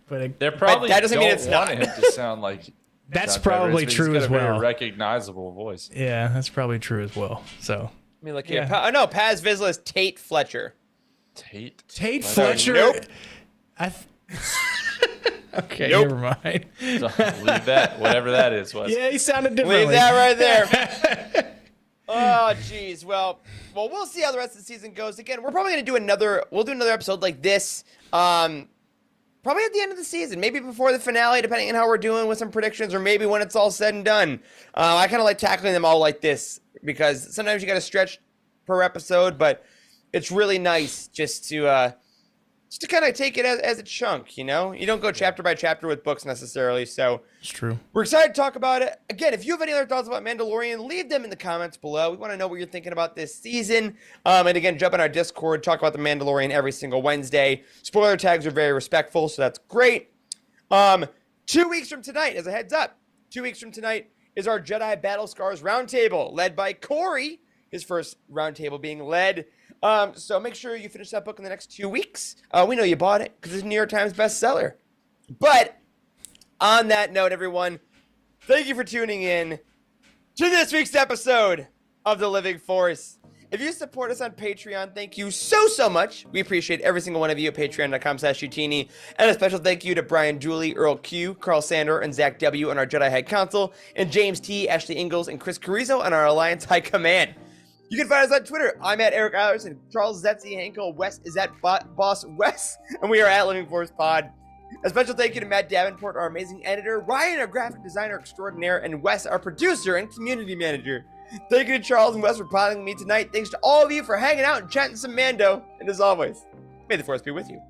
but They're probably that doesn't mean don't it's want not. him to sound like. That's Jon Favreau, probably but true he's as got a very well. recognizable voice. yeah, that's probably true as well. So I mean, look here. Yeah. No, Paz Vizsla is Tate Fletcher. Tate. Tate Sorry, Fletcher. nope. Okay, Nope. never mind. So leave that, whatever that is. Was. Yeah, he sounded differently. Leave that right there. Oh, geez. Well, we'll see how the rest of the season goes. Again, we're probably going to do another episode like this, probably at the end of the season, maybe before the finale, depending on how we're doing with some predictions, or maybe when it's all said and done. I kind of like tackling them all like this, because sometimes you got to stretch per episode, but it's really nice just to kind of take it as a chunk, You don't go chapter by chapter with books necessarily, so It's true. we're excited to talk about it. Again, if you have any other thoughts about Mandalorian, leave them in the comments below. We want to know what you're thinking about this season. And again, jump in our Discord, talk about the Mandalorian every single Wednesday. Spoiler tags are very respectful, so that's great. 2 weeks from tonight, as a heads up, 2 weeks from tonight is our Jedi Battle Scars Roundtable, led by Corey, his first roundtable being led. So make sure you finish that book in the next 2 weeks. We know you bought it because it's a New York Times bestseller. But on that note, everyone, thank you for tuning in to this week's episode of The Living Force. If you support us on Patreon, thank you so much. We appreciate every single one of you at patreon.com/Utini. And a special thank you to Brian Julie, Earl Q, Carl Sander, and Zach W. on our Jedi Head Council, and James T, Ashley Ingalls, and Chris Carrizo on our Alliance High Command. You can find us on Twitter. I'm at Eric Eilerson. Charles Zetzi Hankel. Wes is at Boss Wes. And we are at Living Force Pod. A special thank you to Matt Davenport, our amazing editor, Ryan, our graphic designer extraordinaire, and Wes, our producer and community manager. Thank you to Charles and Wes for piloting me tonight. Thanks to all of you for hanging out and chatting some Mando. And as always, may the Force be with you.